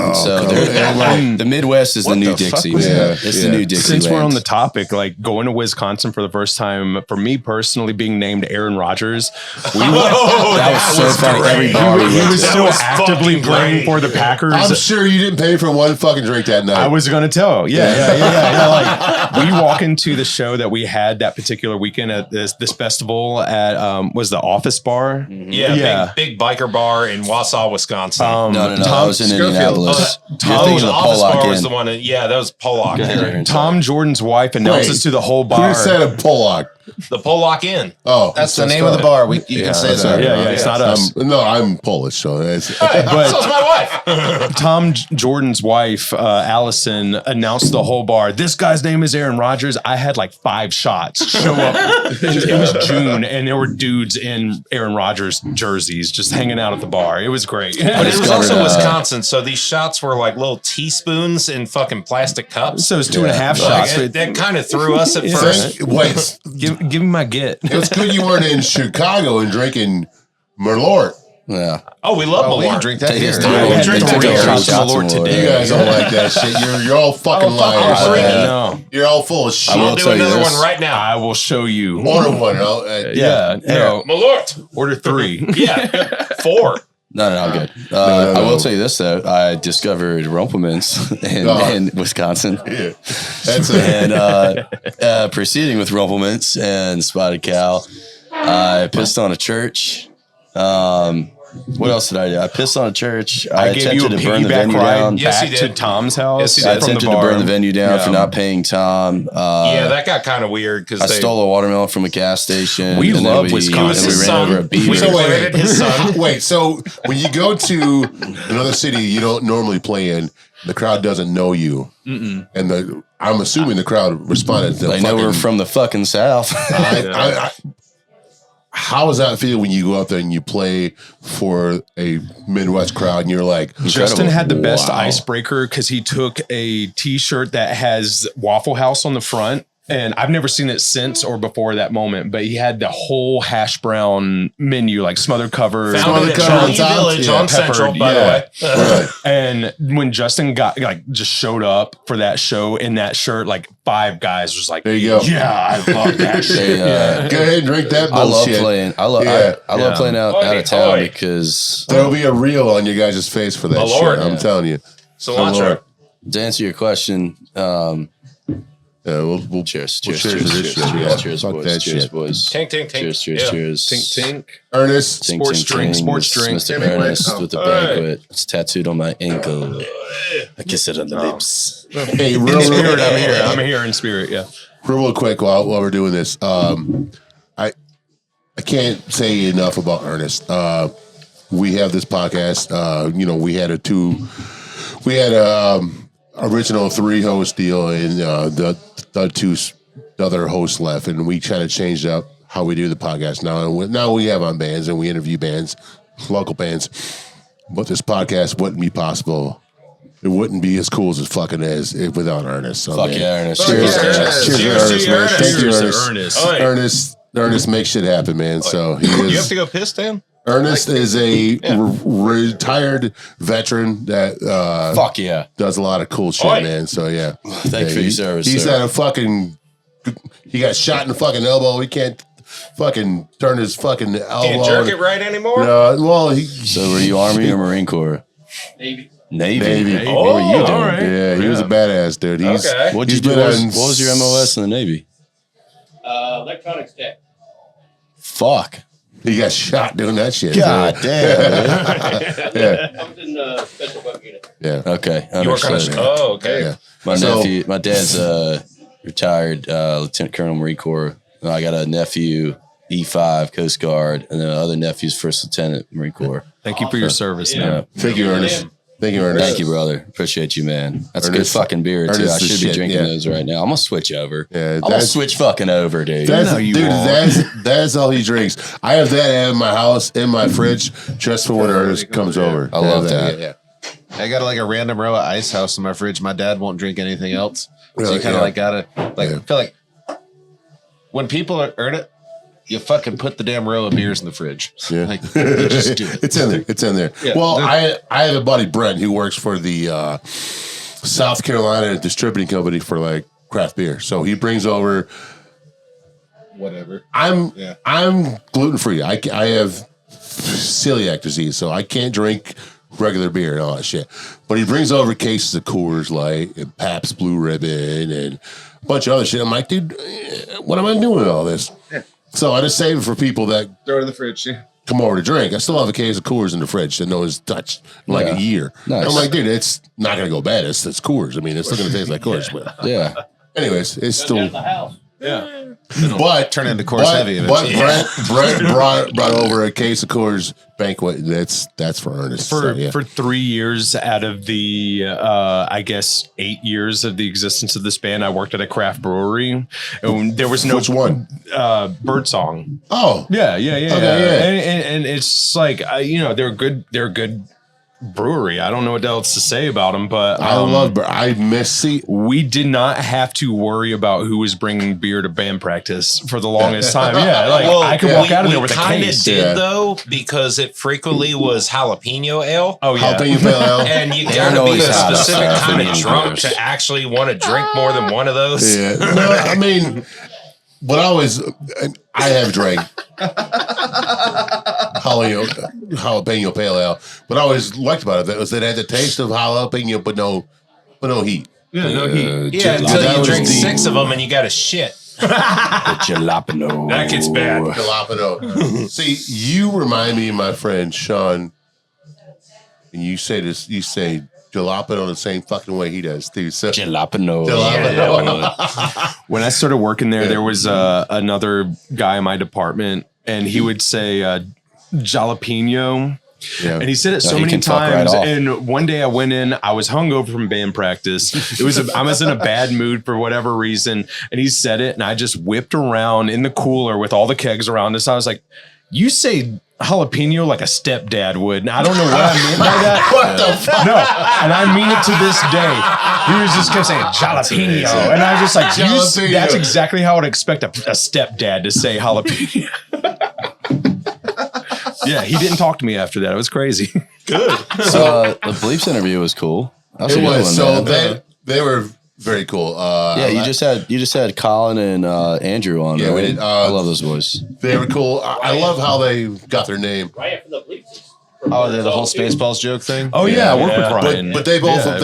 They're like, the Midwest is the new Dixie. It's the new Dixie. Since we're on the topic, like going to Wisconsin for the first time, for me personally, being named Aaron Rodgers, that was so funny. Everybody he was still actively playing for the Packers. I'm sure you didn't pay for one fucking drink that night. I was going to tell. Yeah. Like we walk into the show that we had that particular weekend at this festival at was the Office Bar. Big biker bar in Wausau, Wisconsin. No, I was in Indianapolis. Tom's Office Bar was the one. That was Pollock. Tom Jordan's wife announces to the whole bar. Who said a Pollock? The Pollock Inn. Oh, that's the name of the bar. You can say that. Yeah, it's not us. I'm Polish, so it's. But so's my wife. Tom Jordan's wife, Allison, announced the whole bar. This guy's name is Aaron Rodgers. I had like 5 shots show up. It was June, and there were dudes in Aaron Rodgers jerseys just hanging out at the bar. It was great. But it was also Wisconsin, so these shots were like little teaspoons in fucking plastic cups. So it was 2.5 shots. That kind of threw us at first. Wait. Give me my get. It's good you weren't in Chicago and drinking Merlot. Yeah. Oh, we love Malort. We drink that here. We drink Malort today. You guys don't like that shit. You're all fucking liars. No. You're all full of shit. I'll do another one right now. I will show you. Order one. No. Malort. Order 3. 4. No, I'm good. I will tell you this though. I discovered Rumpelmans in Wisconsin. Yeah. That's it. And proceeding with Rumpelmans and Spotted Cow, I pissed on a church. What else did I do? I pissed on a church. I gave you a piggyback ride back to Tom's house. I attempted to burn the venue down for not paying Tom. That got kind of weird because I stole a watermelon from a gas station. We love Wisconsin. And we ran over a beaver. So his son. Wait, so when you go to another city you don't normally play in, the crowd doesn't know you, and I'm assuming the crowd responded. They know we're from the fucking South. How does that feel when you go out there and you play for a Midwest crowd and you're like, Justin had the best icebreaker because he took a t-shirt that has Waffle House on the front And I've never seen it since or before that moment, but he had the whole hash brown menu, like smothered cover. Found it at Charlie Village on Central, by the way. And when Justin just showed up for that show in that shirt, like 5 guys was like, there you go. Yeah, I love that shit. Go ahead and drink that bullshit. I love playing out of town because there'll be a reel on your guys' face for that shit. I'm telling you. Cilantro. To answer your question, we'll cheers boys. Tink, tink, tink. Cheers. Tink, tink. Ernest. Sports drink. Mr. Ernest with the banquet. It's tattooed on my ankle. I kiss it on the lips. Hey, I'm here in spirit, yeah. Real quick while we're doing this. I can't say enough about Ernest. We have this podcast. We had a original 3-host deal, and the 2 other hosts left, and we kind of changed up how we do the podcast now we have on bands and we interview bands, local bands, but this podcast wouldn't be possible. It wouldn't be as cool as it fucking is without Ernest. So, fuck yeah, Ernest. Cheers to Ernest, man. Thank you, Ernest. Ernest makes shit happen, man. So he is. You have to go piss, Dan? Ernest is a retired veteran that fuck yeah does a lot of cool shit, man. So yeah, thank you for your service. He's at a fucking. He got shot in the fucking elbow. He can't fucking turn his fucking elbow. Can't jerk it right anymore. So were you Army or Marine Corps? Navy. What were you doing? Right. Yeah, he was a badass dude. What was your MOS in the Navy? Electronics tech. Fuck. He got shot doing that shit. God damn. I was in the special boat unit. Yeah. Okay. You were kind of. Oh, okay. Yeah. My dad's retired Lieutenant Colonel Marine Corps. I got a nephew, E5 Coast Guard, and then other nephew's First Lieutenant Marine Corps. Thank you for your service, man. Thank you, Ernest. Thank you, brother. Appreciate you, man. That's Ernest, a good fucking beer, too. I should be drinking yeah. those right now. I'm going to switch over. Yeah, I'm going to switch fucking over, dude. That's all he drinks. I have that in my house, in my fridge, just for when Ernest comes over. I love that. Yeah. I got like a random row of Ice House in my fridge. My dad won't drink anything else. So you kind of gotta feel like when people earn it, you fucking put the damn row of beers in the fridge. Yeah. Like, you just do it. It's in there. Yeah. Well, I have a buddy, Brent, who works for the South Carolina distributing company for like craft beer. So he brings over whatever. I'm gluten free. I have celiac disease, so I can't drink regular beer and all that shit. But he brings over cases of Coors Light and Pabst Blue Ribbon and a bunch of other shit. I'm like, dude, what am I doing with all this? Yeah. So I just save it for people that throw it in the fridge. Yeah. Come over to drink. I still have a case of Coors in the fridge that no one's touched in like a year. Nice. I'm like, dude, it's not gonna go bad. It's Coors. I mean, it's still gonna taste like Coors. But yeah. Anyways, it's still. Yeah. But turn into Coors Heavy. But Brent brought over a case of Coors Banquet. That's for Ernest. For 3 years out of the I guess 8 years of the existence of this band, I worked at a craft brewery. And there was no which one? Birdsong. Oh yeah. Okay, yeah. And it's like they're good brewery. I don't know what else to say about them, but I miss we did not have to worry about who was bringing beer to band practice for the longest time. Yeah, like I could walk out of there with a case. Did though, because it frequently was jalapeno ale. Oh yeah, jalapeno pale ale, and you gotta be a specific kind of drunk to actually want to drink more than one of those. Yeah, no, I mean, but I have drank jalapeno pale ale. What I always liked about it was that it had the taste of jalapeno, but no heat. Yeah, no heat. Yeah, until you drink 6 of them and you got a shit. The jalapeno. That gets bad. Jalapeno. See, you remind me of my friend Sean, and you say jalapeno the same fucking way he does too. So jalapeno. When I started working there was another guy in my department, and he would say jalapeno. Yeah. And he said it so many times. Right, and one day I went in, I was hungover from band practice. I was in a bad mood for whatever reason. And he said it, and I just whipped around in the cooler with all the kegs around us. I was like, you say jalapeno like a stepdad would. And I don't know what I meant by that. What the fuck? No, and I mean it to this day. He was just kept saying jalapeno, and I was just like, that's exactly how I would expect a stepdad to say jalapeno. Yeah, he didn't talk to me after that. It was crazy. Good. So the Bleeps interview was cool. It was. So they were very cool. Yeah, you just had Colin and Andrew on. Yeah, right? We did. I love those boys. They were cool. I love how they got their name. Right after the Bleeps. Oh, the whole Spaceballs joke thing? Oh, yeah, I work with Ryan. But they both, they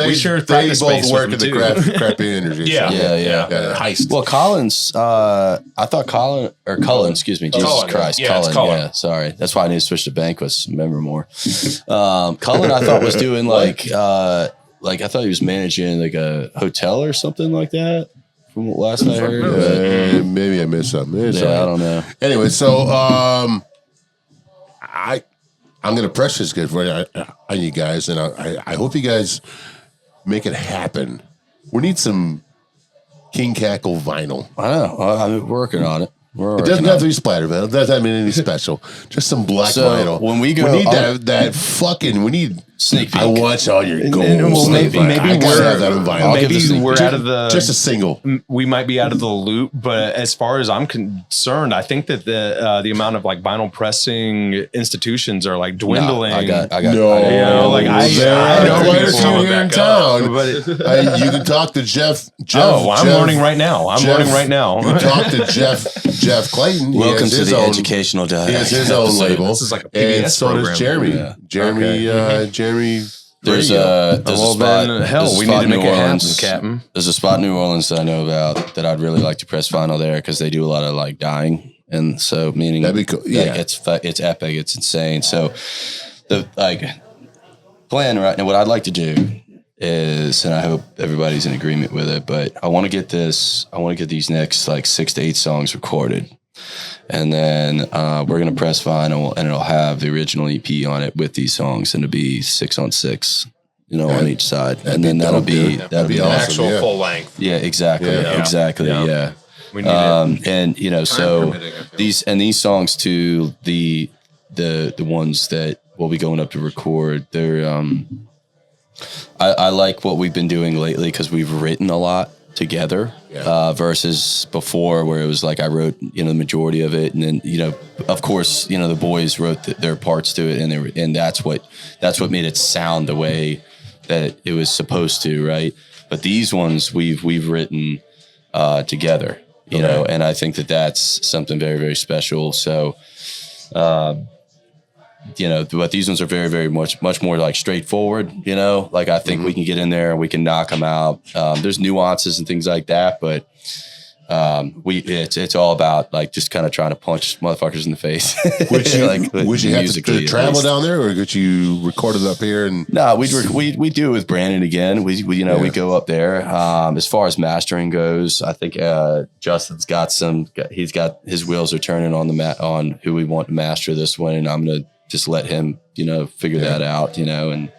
both work in the crappy energy. Yeah. Heist. Well, I thought Cullen, excuse me, Jesus Christ. Cullen. Yeah, sorry. That's why I need to switch to Banquets. Remember more. Cullen, I thought was doing I thought he was managing like a hotel or something like that. From what last I heard. Maybe I missed something. I don't know. Anyway, so I'm going to press this good for on you guys, and I hope you guys make it happen. We need some King Cackle vinyl. I know. I'm working on it. It doesn't have to be splatter vinyl. It doesn't mean anything special. Just some black vinyl. When we go, we need that fucking. We need sneak peek. I want all your goals. Maybe we're out of the just a single. We might be out of the loop, but as far as I'm concerned, I think that the amount of like vinyl pressing institutions are like dwindling. No, I got. I know quite a few here in town, but you can talk to Jeff. I'm learning right now. You talk to Jeff Clayton. Welcome to the educational diet. He has his own label. This is like a PBS and so program. does Jeremy. Yeah. Jeremy. There's a spot. We need to make it happen, Captain. There's a spot in New Orleans that I know about that I'd really like to press vinyl there because they do a lot of like dyeing, and so meaning that'd be cool. Yeah, it's epic. It's insane. So the plan right now. What I'd like to do is, and I hope everybody's in agreement with it, but I want to get these next like 6 to 8 songs recorded. And then we're going to press vinyl, and it'll have the original EP on it with these songs, and it'll be 6 on 6, on each side. And then that'll be awesome. Actual full length. Yeah, exactly. Yeah. Exactly. Yeah. We need it. And so these songs too, the ones that we'll be going up to record, they're I like what we've been doing lately because we've written a lot together versus before where it was like I wrote the majority of it, and then of course the boys wrote their parts to it, and that's what made it sound the way that it was supposed to, right? But these ones we've written together, and I think that that's something very, very special. So but these ones are very, very much more like straightforward, like I think we can get in there and we can knock them out. There's nuances and things like that, but it's all about like just kind of trying to punch motherfuckers in the face. Would you have to travel down there, or could you record it up here? And no, we do it with Brandon again. We go up there. As far as mastering goes, I think Justin's got he's got his wheels are turning on on who we want to master this one, and I'm gonna just let him, figure that out, and,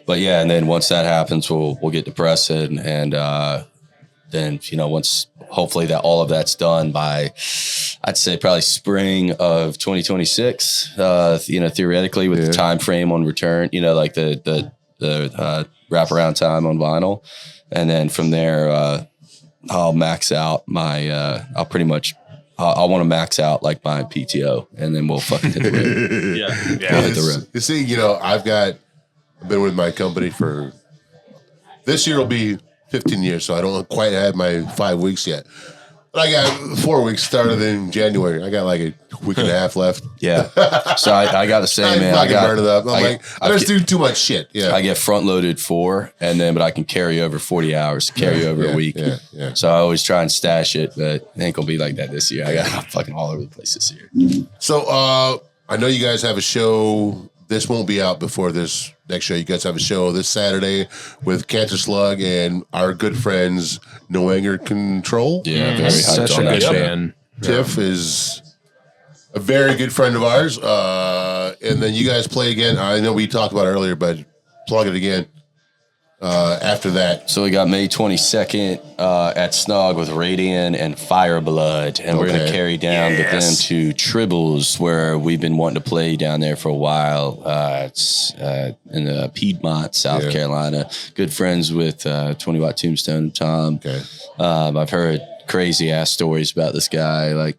but yeah. And then once that happens, we'll get to press it. And, then, once hopefully that all of that's done by, I'd say probably spring of 2026, theoretically with the time frame on return, like the wraparound time on vinyl. And then from there, I'll max out my, I want to max out like my PTO, and then we'll fucking hit the rim. We'll hit the rim. You see, I've been with my company for this year will be 15 years, so I don't quite have my 5 weeks yet. But I got 4 weeks started in January. I got like a week and a half left. Yeah. So I got the same, man. I got burn it up. I just do too much shit. Yeah. I get front loaded 4, and then but I can carry over 40 hours, carry over a week. Yeah. So I always try and stash it, but it ain't gonna be like that this year. I got fucking all over the place this year. So I know you guys have a show. This won't be out before this next show. You guys have a show this Saturday with Cancer Slug and our good friends No Anger Control. Yeah, very such a good band. Tiff is a very good friend of ours. And then you guys play again. I know we talked about it earlier, but plug it again. after that? So we got May 22nd at Snog with Radiant and Fireblood, and we're going to carry down with them to Tribbles, where we've been wanting to play down there for a while. It's in Piedmont, South Carolina. Good friends with 20 Watt Tombstone and Tom. Okay. I've heard crazy ass stories about this guy. Like,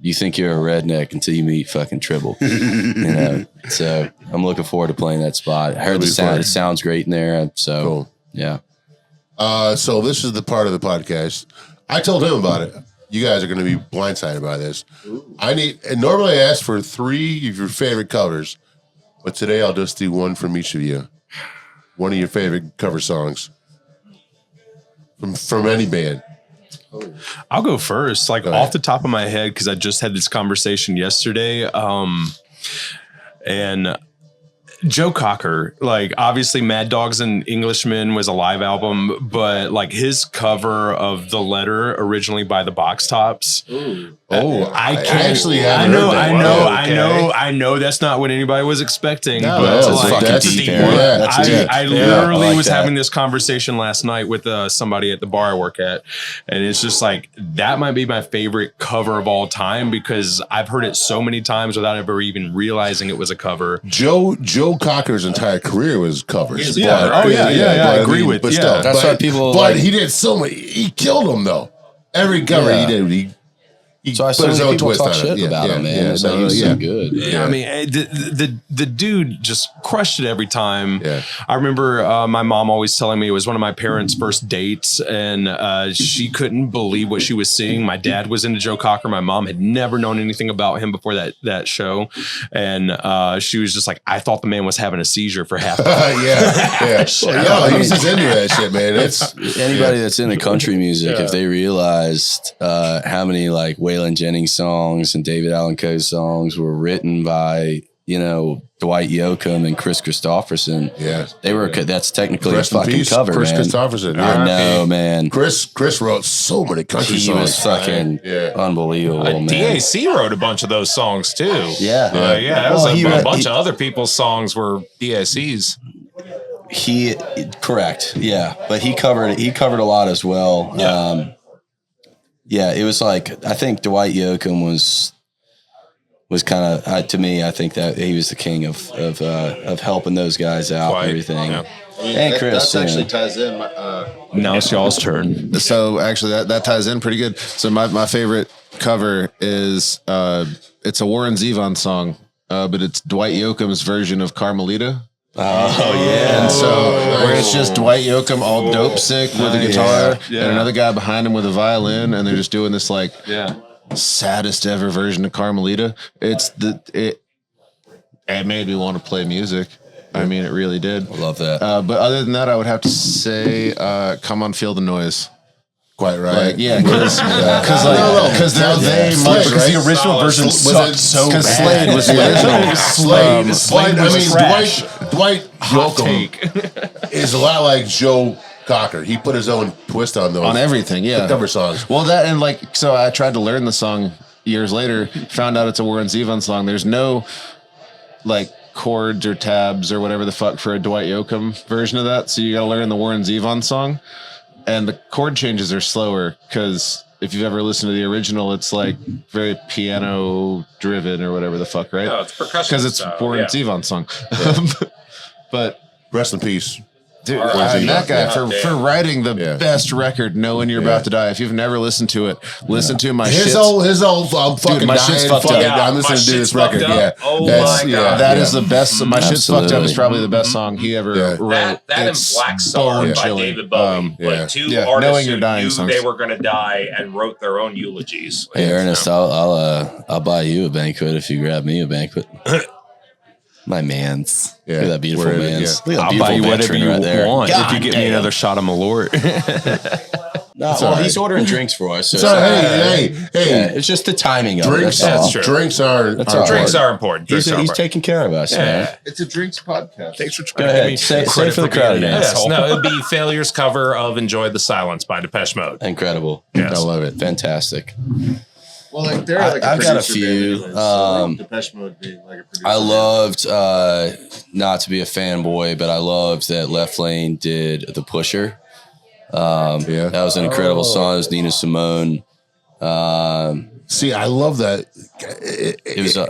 you think you're a redneck until you meet fucking Tribble. So I'm looking forward to playing that spot. I heard the sound. It sounds great in there. So cool. Yeah. So this is the part of the podcast. I told him about it. You guys are going to be blindsided by this. Normally I ask for 3 of your favorite covers, but today I'll just do one from each of you. One of your favorite cover songs from any band. I'll go first, off the top of my head, because I just had this conversation yesterday. And Joe Cocker, obviously Mad Dogs and Englishmen was a live album, but his cover of The Letter, originally by the Box Tops. I know that's not what anybody was expecting. No, but that's deep. I literally was having this conversation last night with somebody at the bar I work at, and it's just that might be my favorite cover of all time, because I've heard it so many times without ever even realizing it was a cover. Joe Cocker's entire career was covers. I agree with. But still, that's why people. But he did so many. He killed them though. Every cover he did, so I saw some people talk shit about him, man. He was so good. Yeah. I mean, the dude just crushed it every time. Yeah. I remember my mom always telling me it was one of my parents' first dates, and she couldn't believe what she was seeing. My dad was into Joe Cocker. My mom had never known anything about him before that show, and she was just like, I thought the man was having a seizure for half. He's just into that shit, man. It's anybody that's into country music, if they realized how many Waylon Jennings songs and David Allan Coe songs were written by, Dwight Yoakam and Chris Christopherson. Yeah. They were, that's technically a fucking cover, Chris man. Christopherson. I know, man. Chris wrote so many country songs. He was fucking unbelievable, man. DAC wrote a bunch of those songs too. Yeah. A bunch of other people's songs were DAC's. Correct. Yeah. But he covered a lot as well. Yeah. It was I think Dwight Yoakam was kind of, to me, I think that he was the king of helping those guys out and everything. Yeah. And Chris. That actually ties in. Now it's y'all's turn. So actually that ties in pretty good. So my favorite cover is, it's a Warren Zevon song, but it's Dwight Yoakam's version of Carmelita. Oh yeah. And so where it's just Dwight Yoakam all dope sick with a guitar and another guy behind him with a violin, and they're just doing this saddest ever version of Carmelita. It made me want to play music. I mean, it really did. I love that. But other than that, I would have to say, Come On Feel the Noise. Quite right. Because now they because the original version sucked so bad. Slade was the original. Slade was Dwight Yoakam is a lot like Joe Cocker. He put his own twist on those. On everything, the cover songs. Well, that and so I tried to learn the song years later, found out it's a Warren Zevon song. There's no chords or tabs or whatever the fuck for a Dwight Yoakam version of that. So you got to learn the Warren Zevon song. And the chord changes are slower because if you've ever listened to the original, it's very piano driven or whatever the fuck, right? No, it's percussion. Because it's Warren Zevon song. But rest in peace. Dude, that guy for writing the best record, knowing you're about to die. If you've never listened to it, listen to my his old I'm fucking my shit's fucked up. I'm listening to this record. Yeah. Oh my god. That is the best. My shit's fucked up is probably the best song he ever wrote. That and Black Star by David Bowie. Two artists who knew they were going to die and wrote their own eulogies. Hey Ernest, I'll buy you a banquet if you grab me a banquet. My mans. Yeah. Look at that beautiful mans. Yeah. I'll buy you whatever you want if you get me another shot of Malort. He's ordering drinks for us. So hey. It's just the timing of drinks, it. That's true. Drinks are important. He's taking care of us, man. It's a drinks podcast. Thanks for trying to give me say for the crowd again. No, it'd be Failure's cover of Enjoy the Silence by Depeche Mode. Incredible. Yes. I love it. Fantastic. Well, I've got a few. Depeche Mode being a producer. I loved not to be a fanboy, but I loved that Left Lane did The Pusher. That was an incredible song. It was Nina Simone. See, I love that.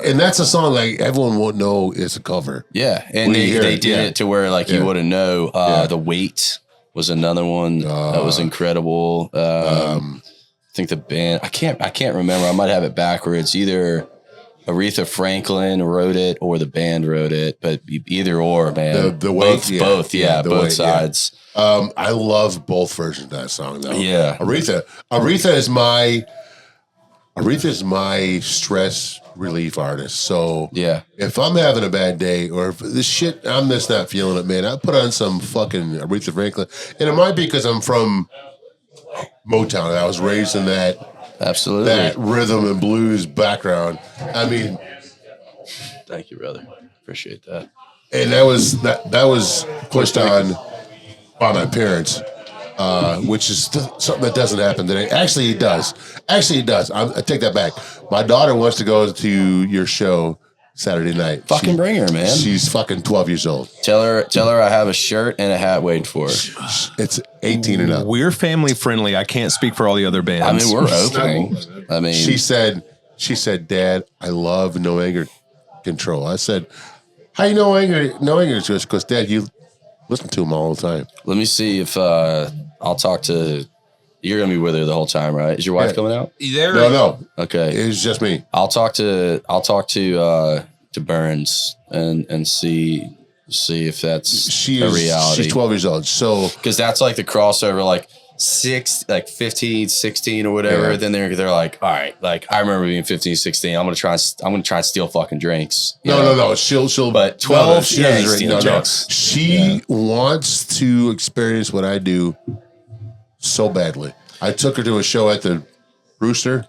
And that's a song like everyone won't know it's a cover. Yeah, and they did it to where like you wouldn't know. The Weight was another one that was incredible. I think the band I can't remember. I might have it backwards. Either Aretha Franklin wrote it or the band wrote it, but either or, man. The Weight, both sides. I love both versions of that song though. Yeah, Aretha is my stress relief artist. So if I'm having a bad day or if this shit, I'm just not feeling it, man, I put on some fucking Aretha Franklin. And it might be because I'm from Motown and I was raised in that rhythm and blues background. I mean, thank you, brother. Appreciate that. And that was pushed on by my parents. Which is something that doesn't happen today. Actually, it does. I take that back. My daughter wants to go to your show Saturday night. Bring her, man. She's fucking 12 years old. Tell her I have a shirt and a hat waiting for her. It's 18 and up. We're family friendly. I can't speak for all the other bands. I mean, we're opening. She said, Dad, I love No Anger Control. I said, how you know anger? No anger is because Dad, you listen to them all the time. Let me see if I'll talk to. You're gonna be with her the whole time, right? Is your wife coming out? No. Okay, it's just me. I'll talk to Burns and see if that's a reality. She's 12 years old, so because that's like the crossover, like 15, 16 or whatever. Then they're like, all right, like I remember being 15, 16. I'm gonna try and steal fucking drinks. No. She'll. But 12, she wants to experience what I do so badly. I took her to a show at the Rooster.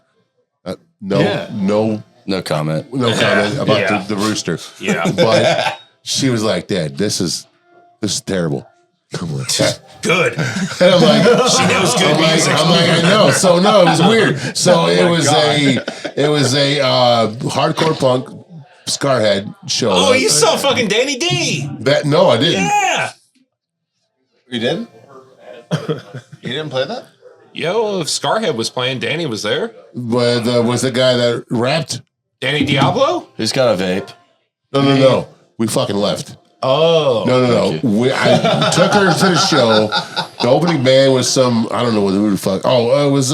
No comment about the Rooster. Yeah, but she was like, Dad, this is terrible. Come on. Good. And I'm like, she knows good music. I'm like, I know. So no, it was weird. So it was a hardcore punk Scarhead show. Oh, you saw fucking Danny D. No, I didn't. Yeah. You did? You didn't play that? Yo, if Scarhead was playing, Danny was there. But was the guy that rapped? Danny Diablo? Who's got a vape? No. We fucking left. Oh. No. I took her to the show. The opening band was I don't know who the fuck. Oh, it was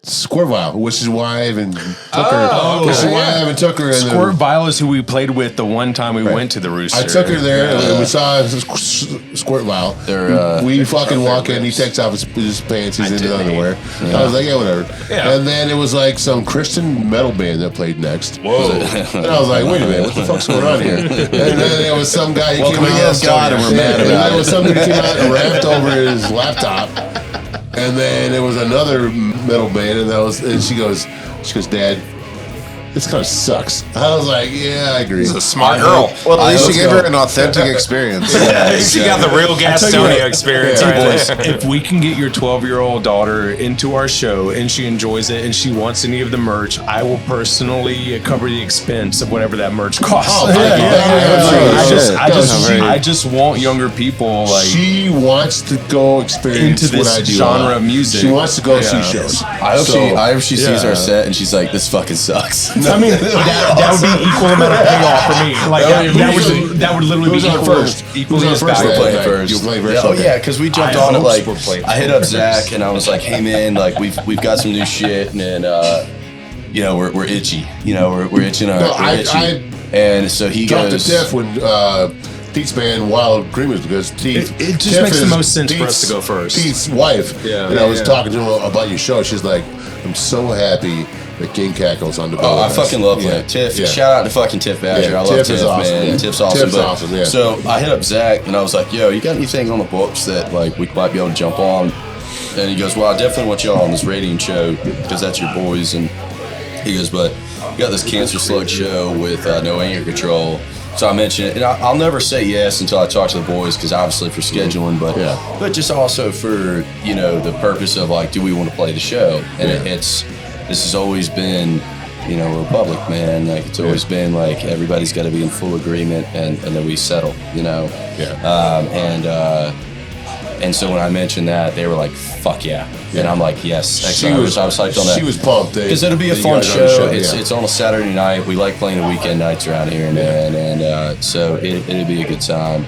Squirt Vial, which is why I haven't took her. Squirt Vial is who we played with the one time we went to the Rooster. I took her there and we saw Squirt Vial. We fucking walk in, he takes off his pants, he's in his underwear. I was like, yeah, whatever. Yeah. And then it was like some Christian metal band that played next. Whoa. And I was like, wait a minute, what the fuck's going on here? And then there was some guy who came out. God, and we're mad about it. There was somebody who came out and rapped over his laptop. And then there was another metal band, and she goes, Dad, this kind of sucks. I was like, yeah, I agree. She's a smart girl. Well, at least she gave her an authentic experience. She got the real Gastonia experience. If we can get your 12-year-old daughter into our show and she enjoys it and she wants any of the merch, I will personally cover the expense of whatever that merch costs. I just want younger people. Like, she wants to go experience into this genre of music. She wants to go see shows. I hope she sees our set and she's like, this fucking sucks. I mean, that would be equal amount of payoff for me. Like that would literally be equally as valuable. You play first. Oh yeah, because we jumped on it. Like I hit up Zach and I was like, hey man, like we've got some new shit and then we're itchy. We're itching itchy. And so he goes. Dropped the Tiff when Pete's band Wild Agreements because Teeth. It just makes the most sense for us to go first. Pete's wife. And I was talking to her about your show. She's like, I'm so happy that King Cackle's on the bill. Oh, I fucking love him. Tiff. Shout out to fucking Tiff Badger. I love Tiff, awesome, man. Tiff's awesome. So I hit up Zach and I was like, yo, you got anything on the books that like we might be able to jump on? And he goes, well, I definitely want y'all on this radio show because that's your boys. And he goes, but you got this Cancer Slug show with No Anger Control. So I mentioned it, and I'll never say yes until I talk to the boys because obviously for scheduling, but just also for the purpose of like, do we want to play the show? And this has always been republic, man. Like it's always been like everybody's got to be in full agreement, and then we settle, And so when I mentioned that, they were like, "Fuck yeah!" And I'm like, "Yes." I was psyched on that. She was pumped because it'll be a fun show. It's on a Saturday night. We like playing the weekend nights around here, man, and so it'll be a good time.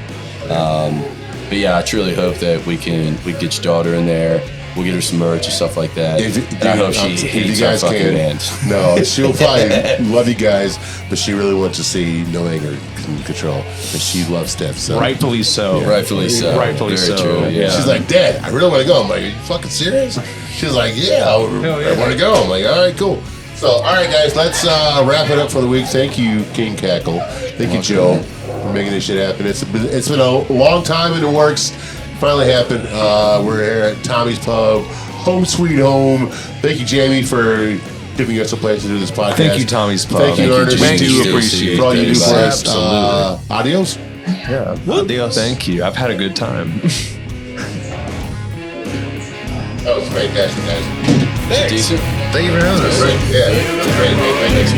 But yeah, I truly hope that we get your daughter in there. We'll get her some merch and stuff like that. I hope she hates our fucking band. No, she'll probably love you guys, but she really wants to see No Anger Control, and she loves Steph. So. Rightfully so. Yeah. Rightfully so. Rightfully Very so. true. Yeah. She's like, Dad, I really want to go. I'm like, are you fucking serious? She's like, yeah, I want to go. I'm like, all right, cool. So, all right, guys, let's wrap it up for the week. Thank you, King Cackle. Thank you, Joe, for making this shit happen. It's been a long time in the works. Finally happened. We're here at Tommy's Pub, home sweet home. Thank you, Jamie, for giving us a place to do this podcast. Thank you, Tommy's Pub. Thank you, Ernest. Thank you. Appreciate for all you do for us. Absolutely. Adios. Yeah. Adios. Thank you. I've had a good time. That was fantastic, guys. Thanks. Decent. Thank you for having us. Yeah, great. Thanks.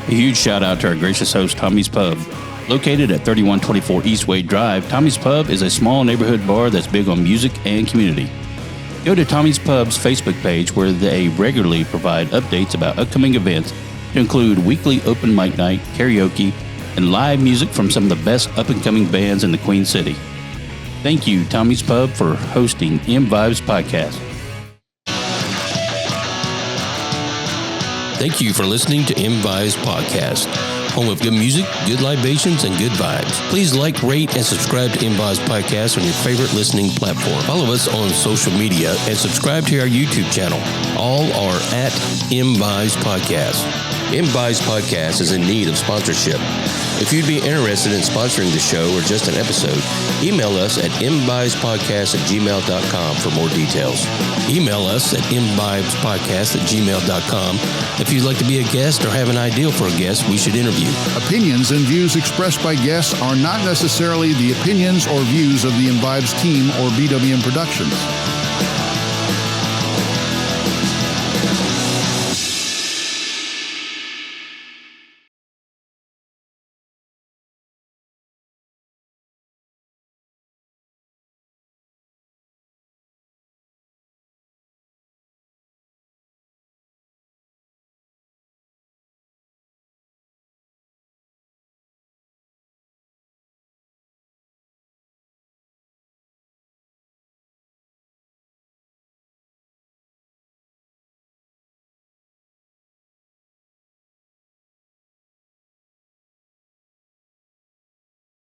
A huge shout out to our gracious host, Tommy's Pub. Located at 3124 Eastway Drive, Tommy's Pub is a small neighborhood bar that's big on music and community. Go to Tommy's Pub's Facebook page where they regularly provide updates about upcoming events to include weekly open mic night, karaoke, and live music from some of the best up-and-coming bands in the Queen City. Thank you, Tommy's Pub, for hosting ImVibes Podcast. Thank you for listening to ImVibes Podcast, home of good music, good libations, and good vibes. Please like, rate, and subscribe to ImVibes Podcast on your favorite listening platform. Follow us on social media and subscribe to our YouTube channel. All are at ImVibes Podcast. ImVibes Podcast is in need of sponsorship. If you'd be interested in sponsoring the show or just an episode, email us at imvibespodcast@gmail.com for more details. Email us at imvibespodcast@gmail.com if you'd like to be a guest or have an idea for a guest we should interview. Opinions and views expressed by guests are not necessarily the opinions or views of the ImVibes team or BWM Productions.